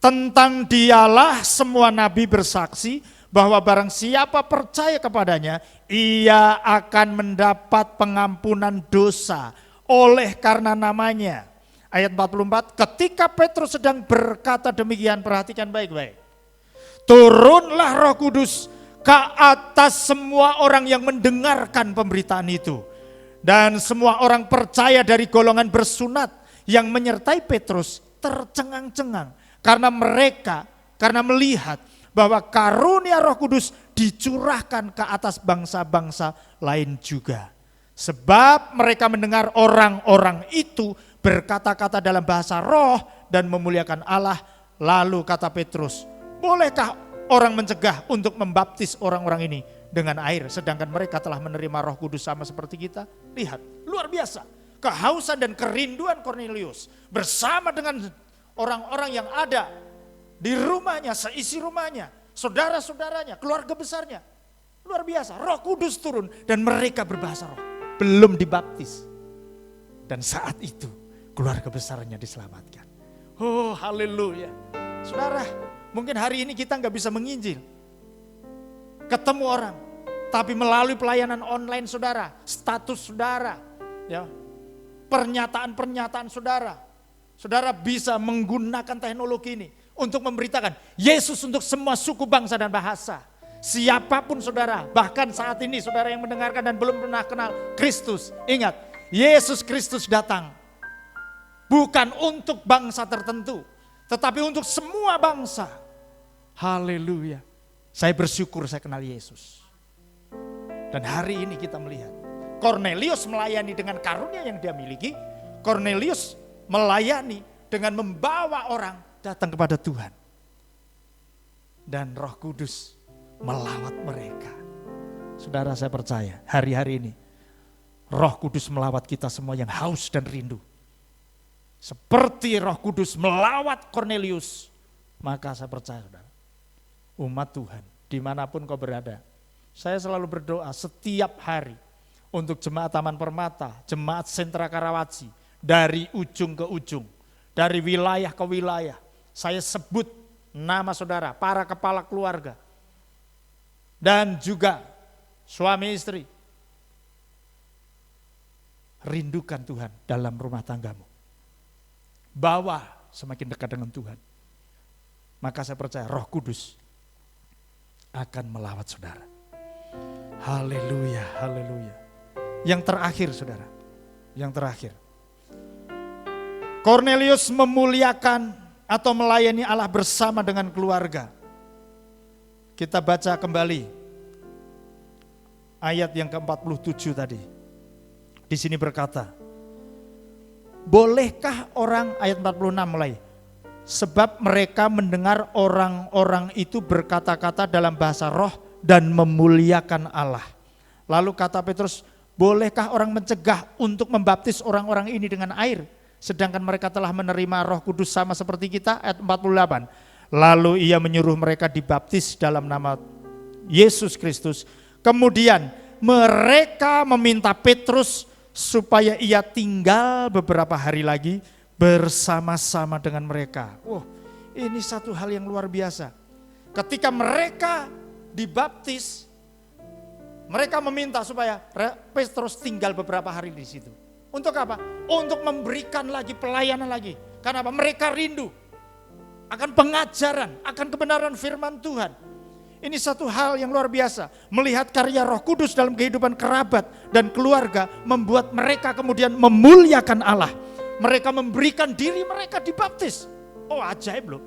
[SPEAKER 2] Tentang dialah semua nabi bersaksi bahwa barang siapa percaya kepadanya, ia akan mendapat pengampunan dosa oleh karena namanya. Ayat 44, ketika Petrus sedang berkata demikian, perhatikan baik-baik. Turunlah Roh Kudus ke atas semua orang yang mendengarkan pemberitaan itu. Dan semua orang percaya dari golongan bersunat yang menyertai Petrus tercengang-cengang. Karena melihat bahwa karunia Roh Kudus dicurahkan ke atas bangsa-bangsa lain juga. Sebab mereka mendengar orang-orang itu berkata-kata dalam bahasa roh dan memuliakan Allah. Lalu kata Petrus, bolehkah orang mencegah untuk membaptis orang-orang ini dengan air sedangkan mereka telah menerima Roh Kudus sama seperti kita? Lihat, luar biasa. Kehausan dan kerinduan Kornelius bersama dengan orang-orang yang ada di rumahnya, seisi rumahnya, saudara-saudaranya, keluarga besarnya. Luar biasa, Roh Kudus turun dan mereka berbahasa roh. Belum dibaptis. Dan saat itu keluarga besarnya diselamatkan. Oh haleluya. Saudara, mungkin hari ini kita nggak bisa menginjil, ketemu orang, tapi melalui pelayanan online saudara, status saudara, ya, pernyataan-pernyataan saudara, saudara bisa menggunakan teknologi ini untuk memberitakan Yesus untuk semua suku, bangsa, dan bahasa. Siapapun saudara, bahkan saat ini saudara yang mendengarkan dan belum pernah kenal Kristus, ingat, Yesus Kristus datang bukan untuk bangsa tertentu, tetapi untuk semua bangsa. Haleluya. Saya bersyukur saya kenal Yesus. Dan hari ini kita melihat Kornelius melayani dengan karunia yang dia miliki. Kornelius melayani dengan membawa orang datang kepada Tuhan. Dan Roh Kudus melawat mereka. Saudara, saya percaya hari-hari ini Roh Kudus melawat kita semua yang haus dan rindu. Seperti Roh Kudus melawat Kornelius, maka saya percaya saudara, umat Tuhan dimanapun kau berada, saya selalu berdoa setiap hari untuk jemaat Taman Permata, jemaat Sentra Karawaci, dari ujung ke ujung, dari wilayah ke wilayah. Saya sebut nama saudara, para kepala keluarga, dan juga suami istri. Rindukan Tuhan dalam rumah tanggamu. Bawa semakin dekat dengan Tuhan. Maka saya percaya Roh Kudus akan melawat saudara. Haleluya, haleluya. Yang terakhir saudara, yang terakhir. Kornelius memuliakan atau melayani Allah bersama dengan keluarga. Kita baca kembali ayat yang ke-47 tadi. Di sini berkata, bolehkah orang, ayat 46 mulai, sebab mereka mendengar orang-orang itu berkata-kata dalam bahasa roh dan memuliakan Allah. Lalu kata Petrus, bolehkah orang mencegah untuk membaptis orang-orang ini dengan air, sedangkan mereka telah menerima Roh Kudus sama seperti kita? Ayat 48. Lalu ia menyuruh mereka dibaptis dalam nama Yesus Kristus. Kemudian mereka meminta Petrus supaya ia tinggal beberapa hari lagi bersama-sama dengan mereka. Wah, ini satu hal yang luar biasa. Ketika mereka dibaptis, mereka meminta supaya Petrus tinggal beberapa hari di situ. Untuk apa? Untuk memberikan lagi pelayanan lagi. Karena apa? Mereka rindu akan pengajaran, akan kebenaran firman Tuhan. Ini satu hal yang luar biasa. Melihat karya Roh Kudus dalam kehidupan kerabat dan keluarga membuat mereka kemudian memuliakan Allah. Mereka memberikan diri mereka dibaptis. Oh ajaib loh.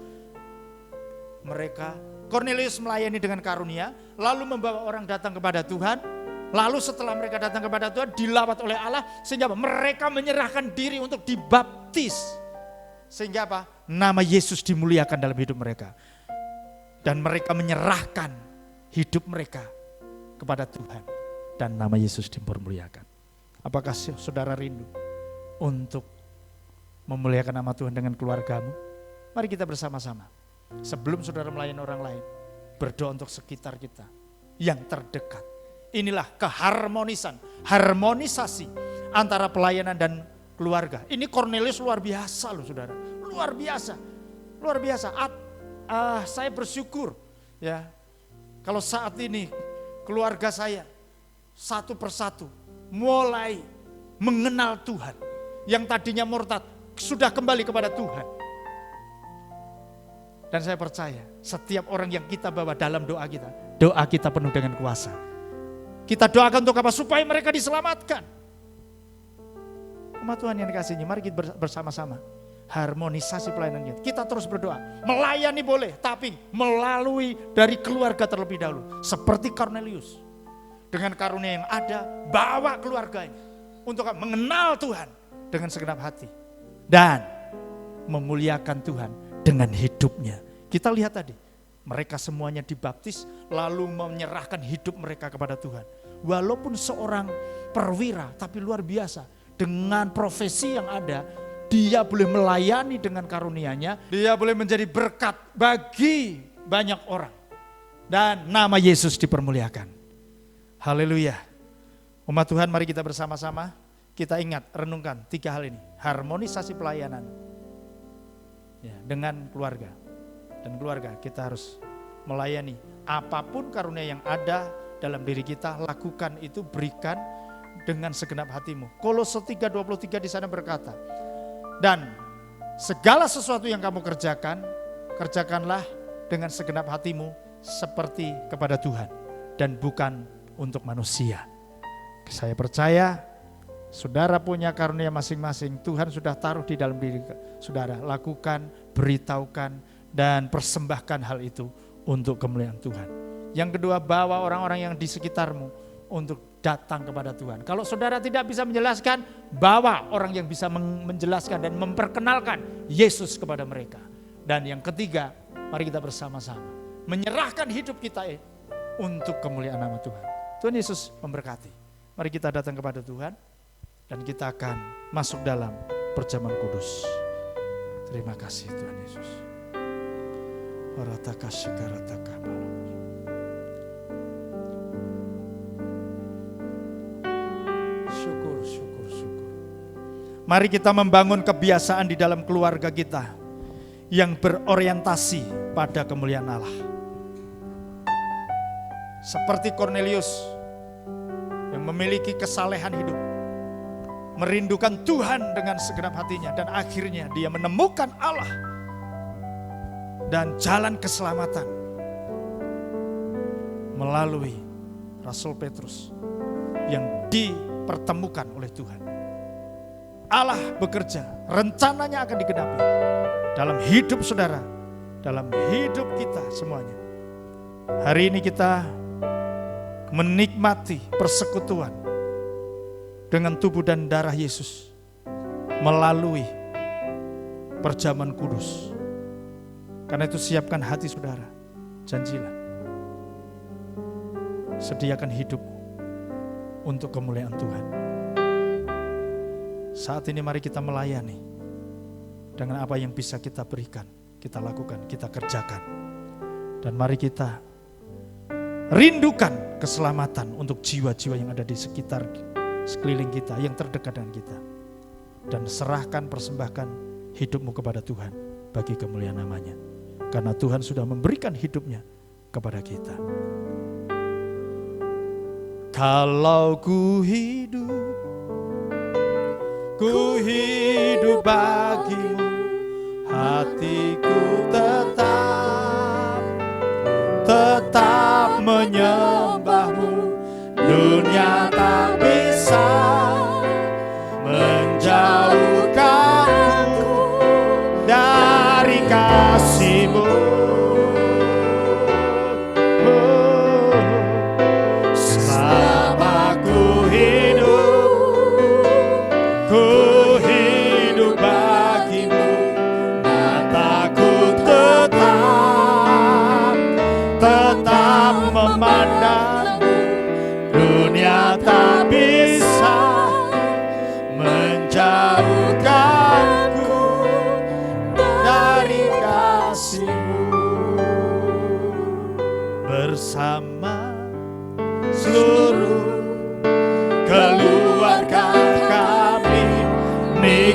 [SPEAKER 2] Mereka, Kornelius melayani dengan karunia, lalu membawa orang datang kepada Tuhan. Lalu setelah mereka datang kepada Tuhan, dilawat oleh Allah, sehingga apa? Mereka menyerahkan diri untuk dibaptis. Sehingga apa? Nama Yesus dimuliakan dalam hidup mereka. Dan mereka menyerahkan hidup mereka kepada Tuhan. Dan nama Yesus dipermuliakan. Apakah saudara rindu untuk memuliakan nama Tuhan dengan keluargamu? Mari kita bersama-sama. Sebelum saudara melayani orang lain, berdoa untuk sekitar kita yang terdekat. Inilah keharmonisan, harmonisasi antara pelayanan dan keluarga. Ini Cornelius luar biasa loh saudara, luar biasa, luar biasa. Saya bersyukur ya, kalau saat ini keluarga saya satu persatu mulai mengenal Tuhan. Yang tadinya murtad sudah kembali kepada Tuhan. Dan saya percaya setiap orang yang kita bawa dalam doa kita penuh dengan kuasa. Kita doakan untuk apa? Supaya mereka diselamatkan. Umat Tuhan yang dikasihi, mari kita bersama-sama harmonisasi pelayanan kita. Kita terus berdoa, melayani boleh, tapi melalui dari keluarga terlebih dahulu. Seperti Cornelius, dengan karunia yang ada, bawa keluarganya untuk mengenal Tuhan dengan segenap hati. Dan memuliakan Tuhan dengan hidupnya. Kita lihat tadi, mereka semuanya dibaptis, lalu menyerahkan hidup mereka kepada Tuhan. Walaupun seorang perwira, tapi luar biasa. Dengan profesi yang ada, dia boleh melayani dengan karunia-Nya. Dia boleh menjadi berkat bagi banyak orang. Dan nama Yesus dipermuliakan. Haleluya. Umat Tuhan, mari kita bersama-sama. Kita ingat, renungkan 3 hal ini. Harmonisasi pelayanan ya, dengan keluarga. Dan keluarga kita harus melayani apapun karunia yang ada dalam diri kita, lakukan itu, berikan dengan segenap hatimu. Kolose 3:23 di sana berkata, dan segala sesuatu yang kamu kerjakan, kerjakanlah dengan segenap hatimu seperti kepada Tuhan dan bukan untuk manusia. Saya percaya saudara punya karunia masing-masing, Tuhan sudah taruh di dalam diri saudara. Lakukan, beritahukan, dan persembahkan hal itu untuk kemuliaan Tuhan. Yang kedua, bawa orang-orang yang di sekitarmu untuk datang kepada Tuhan. Kalau saudara tidak bisa menjelaskan, bawa orang yang bisa menjelaskan dan memperkenalkan Yesus kepada mereka. Dan yang ketiga, mari kita bersama-sama menyerahkan hidup kita untuk kemuliaan nama Tuhan. Tuhan Yesus memberkati. Mari kita datang kepada Tuhan dan kita akan masuk dalam perjamuan kudus. Terima kasih Tuhan Yesus. Syukur. Mari kita membangun kebiasaan di dalam keluarga kita yang berorientasi pada kemuliaan Allah. Seperti Cornelius yang memiliki kesalehan hidup, merindukan Tuhan dengan segenap hatinya, dan akhirnya dia menemukan Allah dan jalan keselamatan melalui Rasul Petrus yang dipertemukan oleh Tuhan. Allah bekerja, rencananya akan digenapi dalam hidup saudara, dalam hidup kita semuanya. Hari ini kita menikmati persekutuan dengan tubuh dan darah Yesus melalui perjamuan kudus. Karena itu siapkan hati saudara, janjilah, sediakan hidup untuk kemuliaan Tuhan. Saat ini mari kita melayani dengan apa yang bisa kita berikan, kita lakukan, kita kerjakan. Dan mari kita rindukan keselamatan untuk jiwa-jiwa yang ada di sekitar, sekeliling kita, yang terdekat dengan kita. Dan serahkan, persembahkan hidupmu kepada Tuhan bagi kemuliaan namanya. Karena Tuhan sudah memberikan hidupnya kepada kita. Kalau ku hidup bagimu, hatiku tetap menyembahmu. Dunia tak bisa menjauhkanku dari kasih-Mu. Selama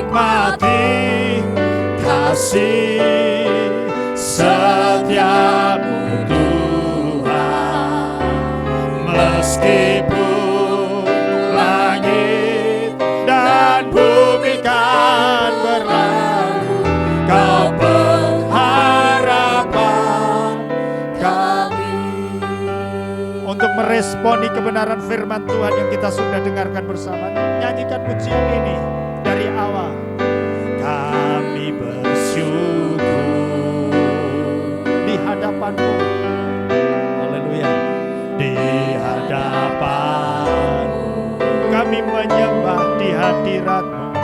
[SPEAKER 2] nikmati kasih setiamu Tuhan. Meskipun langit dan bumi kan berlalu, Kau pengharapan kami. Untuk meresponi kebenaran firman Tuhan yang kita sudah dengarkan bersama, nyanyikan pujian ini dari awal. Kami bersyukur di hadapan-Mu. Haleluya. Di hadapan-Mu kami menyembah, di hadirat-Mu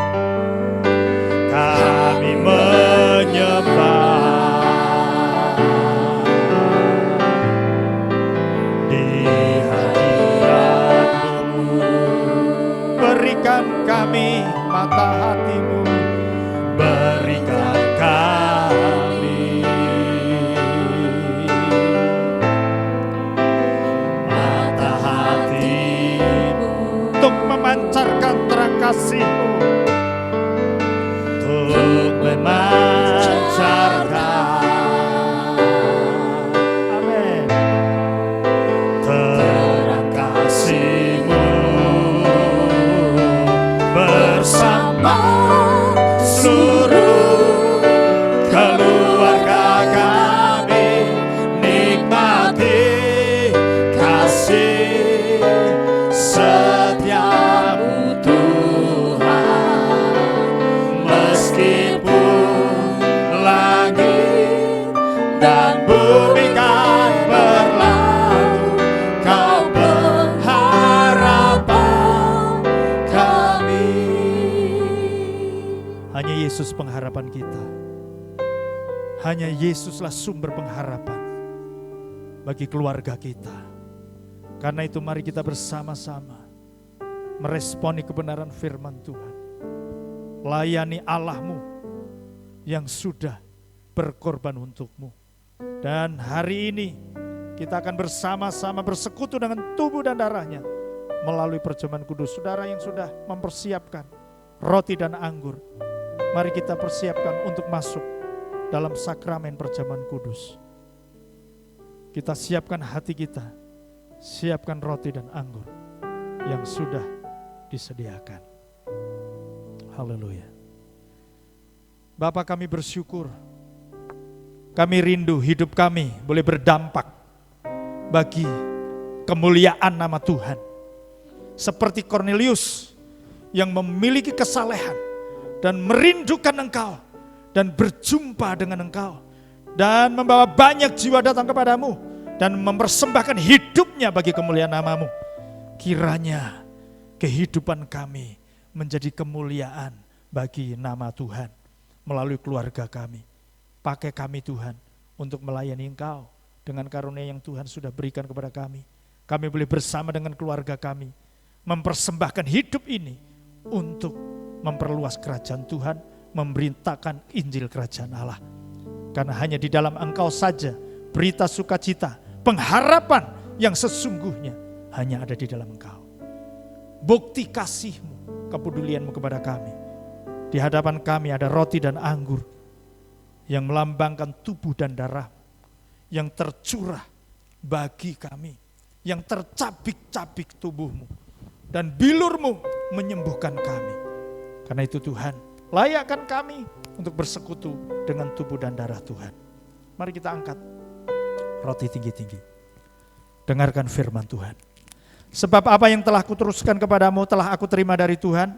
[SPEAKER 2] kami menyembah. Di hadirat-Mu berikan kami mata hati-Mu, berikan kami mata hati-Mu untuk memancarkan terang kasih-Mu, untuk memancarkan, amin, terang kasih-Mu bersama seluruh keluarga kami. Nikmati kasih setiamu Tuhan. Meskipun langit dan bumi kan berlalu, Kau pengharapan kami. Hanya Yesus pengharapan kita. Hanya Yesuslah sumber pengharapan bagi keluarga kita. Karena itu mari kita bersama-sama meresponi kebenaran firman Tuhan. Layani Allah-Mu yang sudah berkorban untuk-Mu. Dan hari ini kita akan bersama-sama bersekutu dengan tubuh dan darah-Nya melalui perjamuan kudus. Saudara yang sudah mempersiapkan roti dan anggur, mari kita persiapkan untuk masuk dalam sakramen perjamuan kudus. Kita siapkan hati kita, siapkan roti dan anggur yang sudah disediakan. Haleluya. Bapa, kami bersyukur, kami rindu hidup kami boleh berdampak bagi kemuliaan nama Tuhan. Seperti Kornelius yang memiliki kesalehan dan merindukan Engkau dan berjumpa dengan Engkau dan membawa banyak jiwa datang kepadamu dan mempersembahkan hidupnya bagi kemuliaan nama-Mu. Kiranya kehidupan kami menjadi kemuliaan bagi nama Tuhan melalui keluarga kami. Pakai kami Tuhan untuk melayani Engkau dengan karunia yang Tuhan sudah berikan kepada kami. Kami boleh bersama dengan keluarga kami mempersembahkan hidup ini untuk memperluas kerajaan Tuhan, memberitakan Injil kerajaan Allah. Karena hanya di dalam Engkau saja berita sukacita, pengharapan yang sesungguhnya hanya ada di dalam Engkau. Bukti kasih-Mu, kepedulian-Mu kepada kami. Di hadapan kami ada roti dan anggur yang melambangkan tubuh dan darah yang tercurah bagi kami, yang tercabik-cabik tubuh-Mu dan bilur-Mu menyembuhkan kami. Karena itu Tuhan, layakkan kami untuk bersekutu dengan tubuh dan darah Tuhan. Mari kita angkat roti tinggi-tinggi. Dengarkan firman Tuhan. Sebab apa yang telah kuteruskan kepadamu telah aku terima dari Tuhan,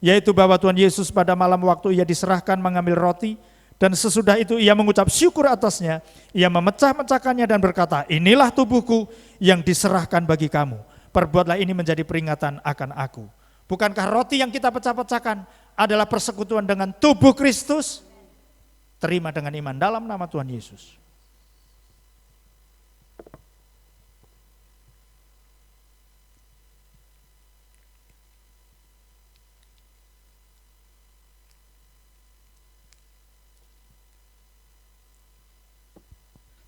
[SPEAKER 2] yaitu bahwa Tuhan Yesus pada malam waktu ia diserahkan mengambil roti, dan sesudah itu ia mengucap syukur atasnya, ia memecah-mecahkannya dan berkata, inilah tubuhku yang diserahkan bagi kamu. Perbuatlah ini menjadi peringatan akan aku. Bukankah roti yang kita pecah-pecahkan adalah persekutuan dengan tubuh Kristus? Terima dengan iman dalam nama Tuhan Yesus.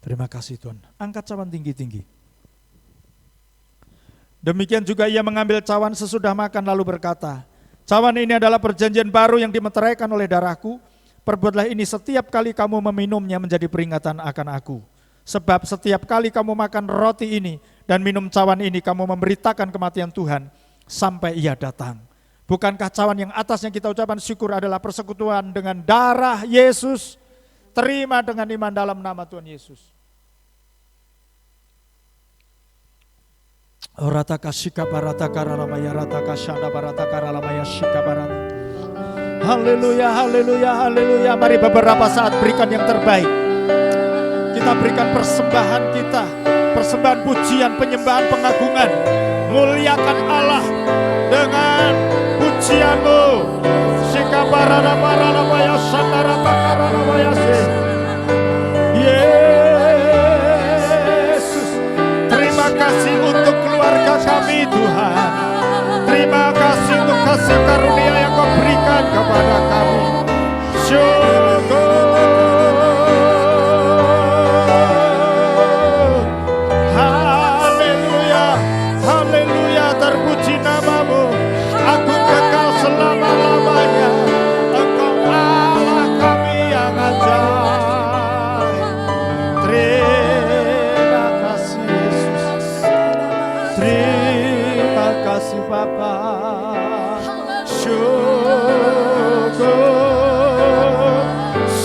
[SPEAKER 2] Terima kasih Tuhan. Angkat cawan tinggi-tinggi. Demikian juga ia mengambil cawan sesudah makan lalu berkata, Cawan ini adalah perjanjian baru yang dimeteraikan oleh darahku. Perbuatlah ini setiap kali kamu meminumnya menjadi peringatan akan aku. Sebab setiap kali kamu makan roti ini dan minum cawan ini, kamu memberitakan kematian Tuhan sampai ia datang. Bukankah cawan yang atasnya kita ucapkan syukur adalah persekutuan dengan darah Yesus? Terima dengan iman dalam nama Tuhan Yesus. Orata kasika barata karalamaya rata kasyanda barata karalamaya shika barata. Haleluya, haleluya, haleluya. Mari beberapa saat berikan yang terbaik. Kita berikan persembahan kita, persembahan pujian, penyembahan, pengagungan. Muliakan Allah dengan pujianmu. Shika barata karalamaya shanda rata karalamaya se. Yesus, terima kasih untuk keluarga kami Tuhan. Terima kasih untuk kasih karunia yang Kau berikan kepada kami. Syukur. Haleluya, haleluya, terpuji namamu. Aku kekal selama-lamanya. Engkau Allah kami yang ajaib. Terima kasih Yesus. Terima kasih Bapa. Syukur,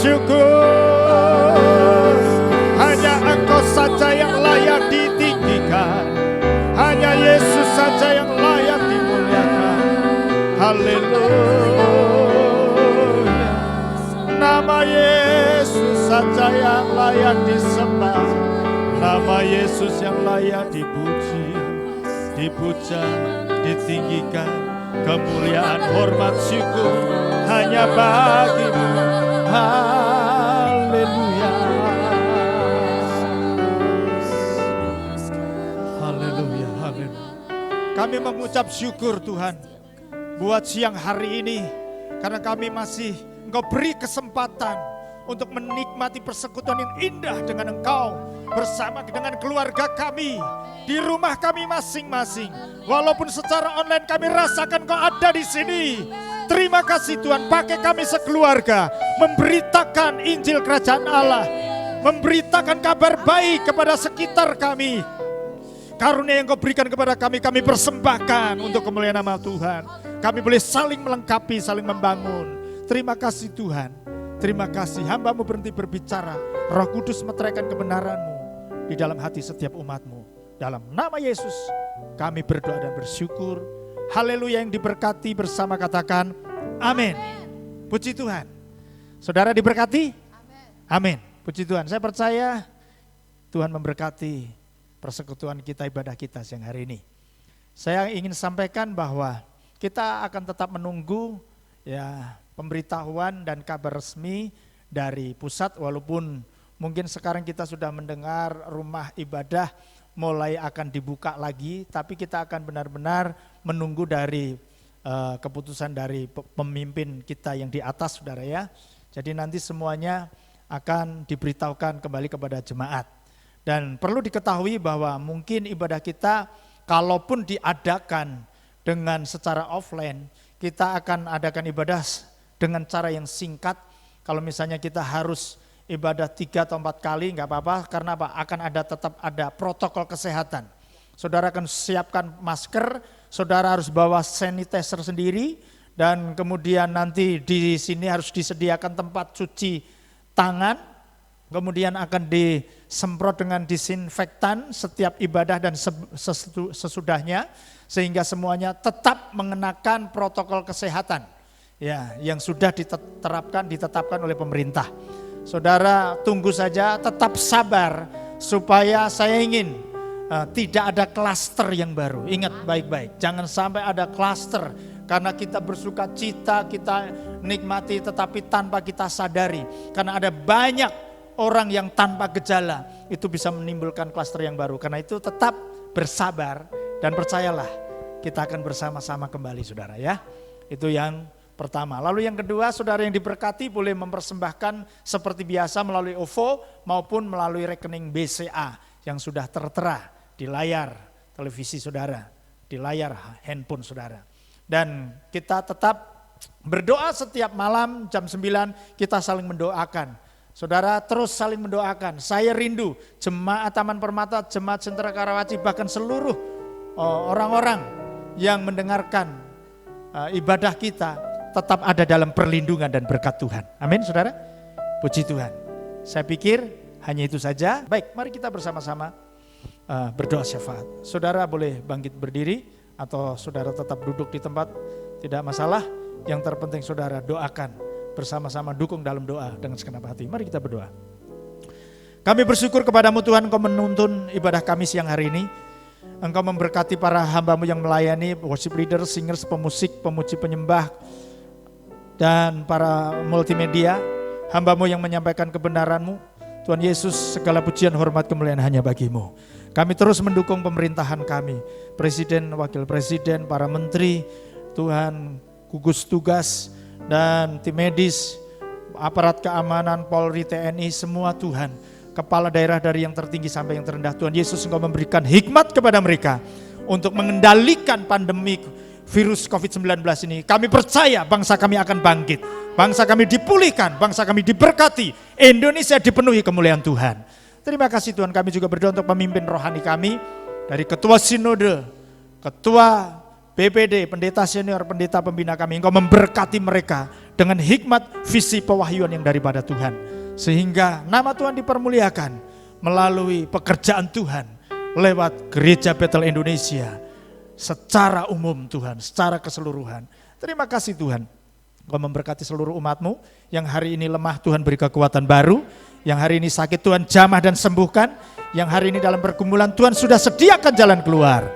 [SPEAKER 2] syukur. Hanya Engkau saja yang layak ditinggikan. Hanya Yesus saja yang layak dimuliakan. Haleluya. Nama Yesus saja yang layak disembah. Nama Yesus yang layak dipuji, dipuja, ditinggikan. Kemuliaan, hormat, syukur hanya bagimu. Haleluya. Haleluya, haleluya. Kami mengucap syukur Tuhan buat siang hari ini, karena kami masih Engkau beri kesempatan untuk menikmati persekutuan yang indah dengan Engkau bersama dengan keluarga kami di rumah kami masing-masing. Walaupun secara online kami rasakan Kau ada di sini. Terima kasih Tuhan, pakai kami sekeluarga memberitakan Injil Kerajaan Allah, memberitakan kabar baik kepada sekitar kami. Karunia yang Kau berikan kepada kami, kami persembahkan untuk kemuliaan nama Tuhan. Kami boleh saling melengkapi, saling membangun. Terima kasih Tuhan. Terima kasih, hamba-Mu berhenti berbicara. Roh Kudus meteraikan kebenaran-Mu di dalam hati setiap umat-Mu. Dalam nama Yesus kami berdoa dan bersyukur. Haleluya, yang diberkati bersama katakan amin. Puji Tuhan. Saudara diberkati? Amin. Puji Tuhan. Saya percaya Tuhan memberkati persekutuan kita, ibadah kita siang hari ini. Saya ingin sampaikan bahwa kita akan tetap menunggu ya pemberitahuan dan kabar resmi dari pusat, walaupun mungkin sekarang kita sudah mendengar rumah ibadah mulai akan dibuka lagi, tapi kita akan benar-benar menunggu dari keputusan dari pemimpin kita yang di atas, saudara ya. Jadi nanti semuanya akan diberitahukan kembali kepada jemaat. Dan perlu diketahui bahwa mungkin ibadah kita kalaupun diadakan dengan secara offline, kita akan adakan ibadah dengan cara yang singkat. Kalau misalnya kita harus ibadah 3 atau 4 kali nggak apa-apa, karena apa? Akan tetap ada protokol kesehatan. Saudara akan siapkan masker, saudara harus bawa sanitizer sendiri, dan kemudian nanti di sini harus disediakan tempat cuci tangan, kemudian akan disemprot dengan disinfektan setiap ibadah dan sesudahnya, sehingga semuanya tetap mengenakan protokol kesehatan ya yang sudah ditetapkan oleh pemerintah. Saudara tunggu saja, tetap sabar, supaya saya ingin tidak ada klaster yang baru. Ingat baik-baik, jangan sampai ada klaster karena kita bersuka cita, kita nikmati tetapi tanpa kita sadari. Karena ada banyak orang yang tanpa gejala, itu bisa menimbulkan klaster yang baru. Karena itu tetap bersabar dan percayalah kita akan bersama-sama kembali, saudara ya. Itu yang pertama. Lalu yang kedua, saudara yang diberkati boleh mempersembahkan seperti biasa melalui OVO maupun melalui rekening BCA yang sudah tertera di layar televisi saudara, di layar handphone saudara. Dan kita tetap berdoa setiap malam jam 9 kita saling mendoakan. Saudara terus saling mendoakan. Saya rindu jemaat Taman Permata, jemaat Sentra Karawaci, bahkan seluruh orang-orang yang mendengarkan ibadah kita tetap ada dalam perlindungan dan berkat Tuhan. Amin saudara. Puji Tuhan. Saya pikir hanya itu saja. Baik, mari kita bersama-sama berdoa syafaat. Saudara boleh bangkit berdiri atau saudara tetap duduk di tempat, tidak masalah. Yang terpenting saudara doakan bersama-sama, dukung dalam doa dengan segenap hati. Mari kita berdoa. Kami bersyukur kepadamu Tuhan, Engkau menuntun ibadah kami siang hari ini. Engkau memberkati para hamba-Mu yang melayani, worship leader, singers, pemusik, pemuji, penyembah, dan para multimedia. Hamba-Mu yang menyampaikan kebenaran-Mu. Tuhan Yesus, segala pujian, hormat, kemuliaan hanya bagi-Mu. Kami terus mendukung pemerintahan kami, presiden, wakil presiden, para menteri, Tuhan, gugus tugas, dan tim medis, aparat keamanan, Polri, TNI, semua Tuhan. Kepala daerah dari yang tertinggi sampai yang terendah. Tuhan Yesus, Engkau memberikan hikmat kepada mereka untuk mengendalikan pandemi virus COVID-19 ini. Kami percaya bangsa kami akan bangkit. Bangsa kami dipulihkan, bangsa kami diberkati. Indonesia dipenuhi kemuliaan Tuhan. Terima kasih Tuhan, kami juga berdoa untuk pemimpin rohani kami. Dari ketua sinode, ketua BPD, pendeta senior, pendeta pembina kami. Engkau memberkati mereka dengan hikmat, visi, pewahyuan yang daripada Tuhan. Sehingga nama Tuhan dipermuliakan melalui pekerjaan Tuhan lewat Gereja Bethel Indonesia secara umum Tuhan, secara keseluruhan. Terima kasih Tuhan. Engkau memberkati seluruh umat-Mu yang hari ini lemah, Tuhan beri kekuatan baru. Yang hari ini sakit, Tuhan jamah dan sembuhkan. Yang hari ini dalam pergumulan, Tuhan sudah sediakan jalan keluar.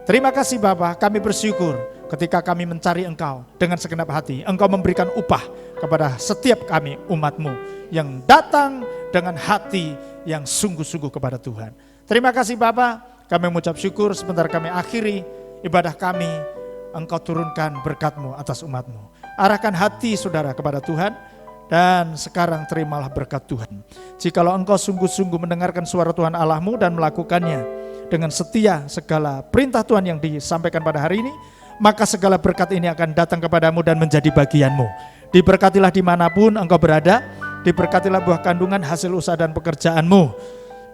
[SPEAKER 2] Terima kasih Bapa, kami bersyukur ketika kami mencari Engkau dengan segenap hati. Engkau memberikan upah kepada setiap kami umat-Mu yang datang dengan hati yang sungguh-sungguh kepada Tuhan. Terima kasih Bapa, kami mengucap syukur. Sebentar kami akhiri ibadah kami, Engkau turunkan berkat-Mu atas umat-Mu. Arahkan hati saudara kepada Tuhan, dan sekarang terimalah berkat Tuhan. Jikalau engkau sungguh-sungguh mendengarkan suara Tuhan Allah-Mu dan melakukannya dengan setia segala perintah Tuhan yang disampaikan pada hari ini, maka segala berkat ini akan datang kepadamu dan menjadi bagianmu. Diberkatilah dimanapun engkau berada, diberkatilah buah kandungan, hasil usaha dan pekerjaanmu.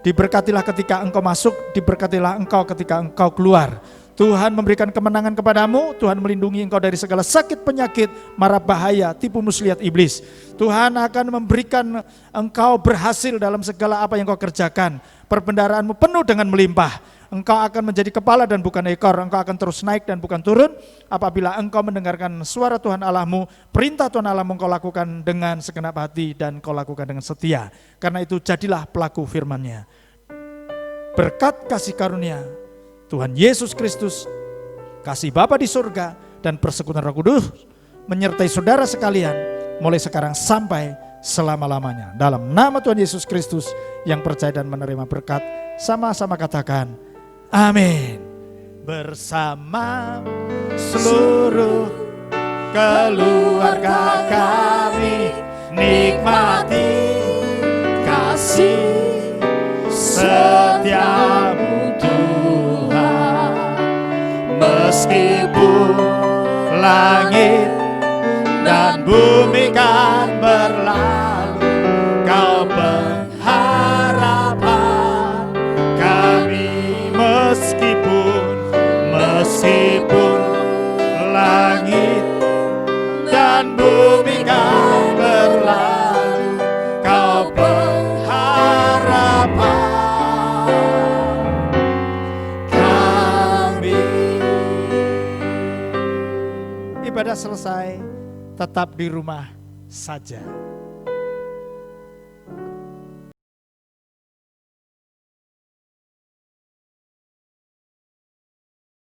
[SPEAKER 2] Diberkatilah ketika engkau masuk, diberkatilah engkau ketika engkau keluar. Tuhan memberikan kemenangan kepadamu, Tuhan melindungi engkau dari segala sakit, penyakit, mara bahaya, tipu muslihat iblis. Tuhan akan memberikan engkau berhasil dalam segala apa yang kau kerjakan. Perbendaharaanmu penuh dengan melimpah. Engkau akan menjadi kepala dan bukan ekor. Engkau akan terus naik dan bukan turun. Apabila engkau mendengarkan suara Tuhan Allahmu, perintah Tuhan Allahmu engkau lakukan dengan segenap hati dan kau lakukan dengan setia. Karena itu jadilah pelaku firman-Nya. Berkat kasih karunia Tuhan Yesus Kristus, kasih Bapa di surga, dan persekutuan Roh Kudus menyertai saudara sekalian mulai sekarang sampai selama-lamanya. Dalam nama Tuhan Yesus Kristus yang percaya dan menerima berkat, sama-sama katakan amin. Bersama seluruh keluarga kami nikmati kasih setiamu Tuhan. Meskipun langit dan bumi kan berlalu, Kau pengharapan kami. Meskipun langit dan bumi kan berlalu, Kau pengharapan kami. Ibadah selesai, tetap di rumah saja.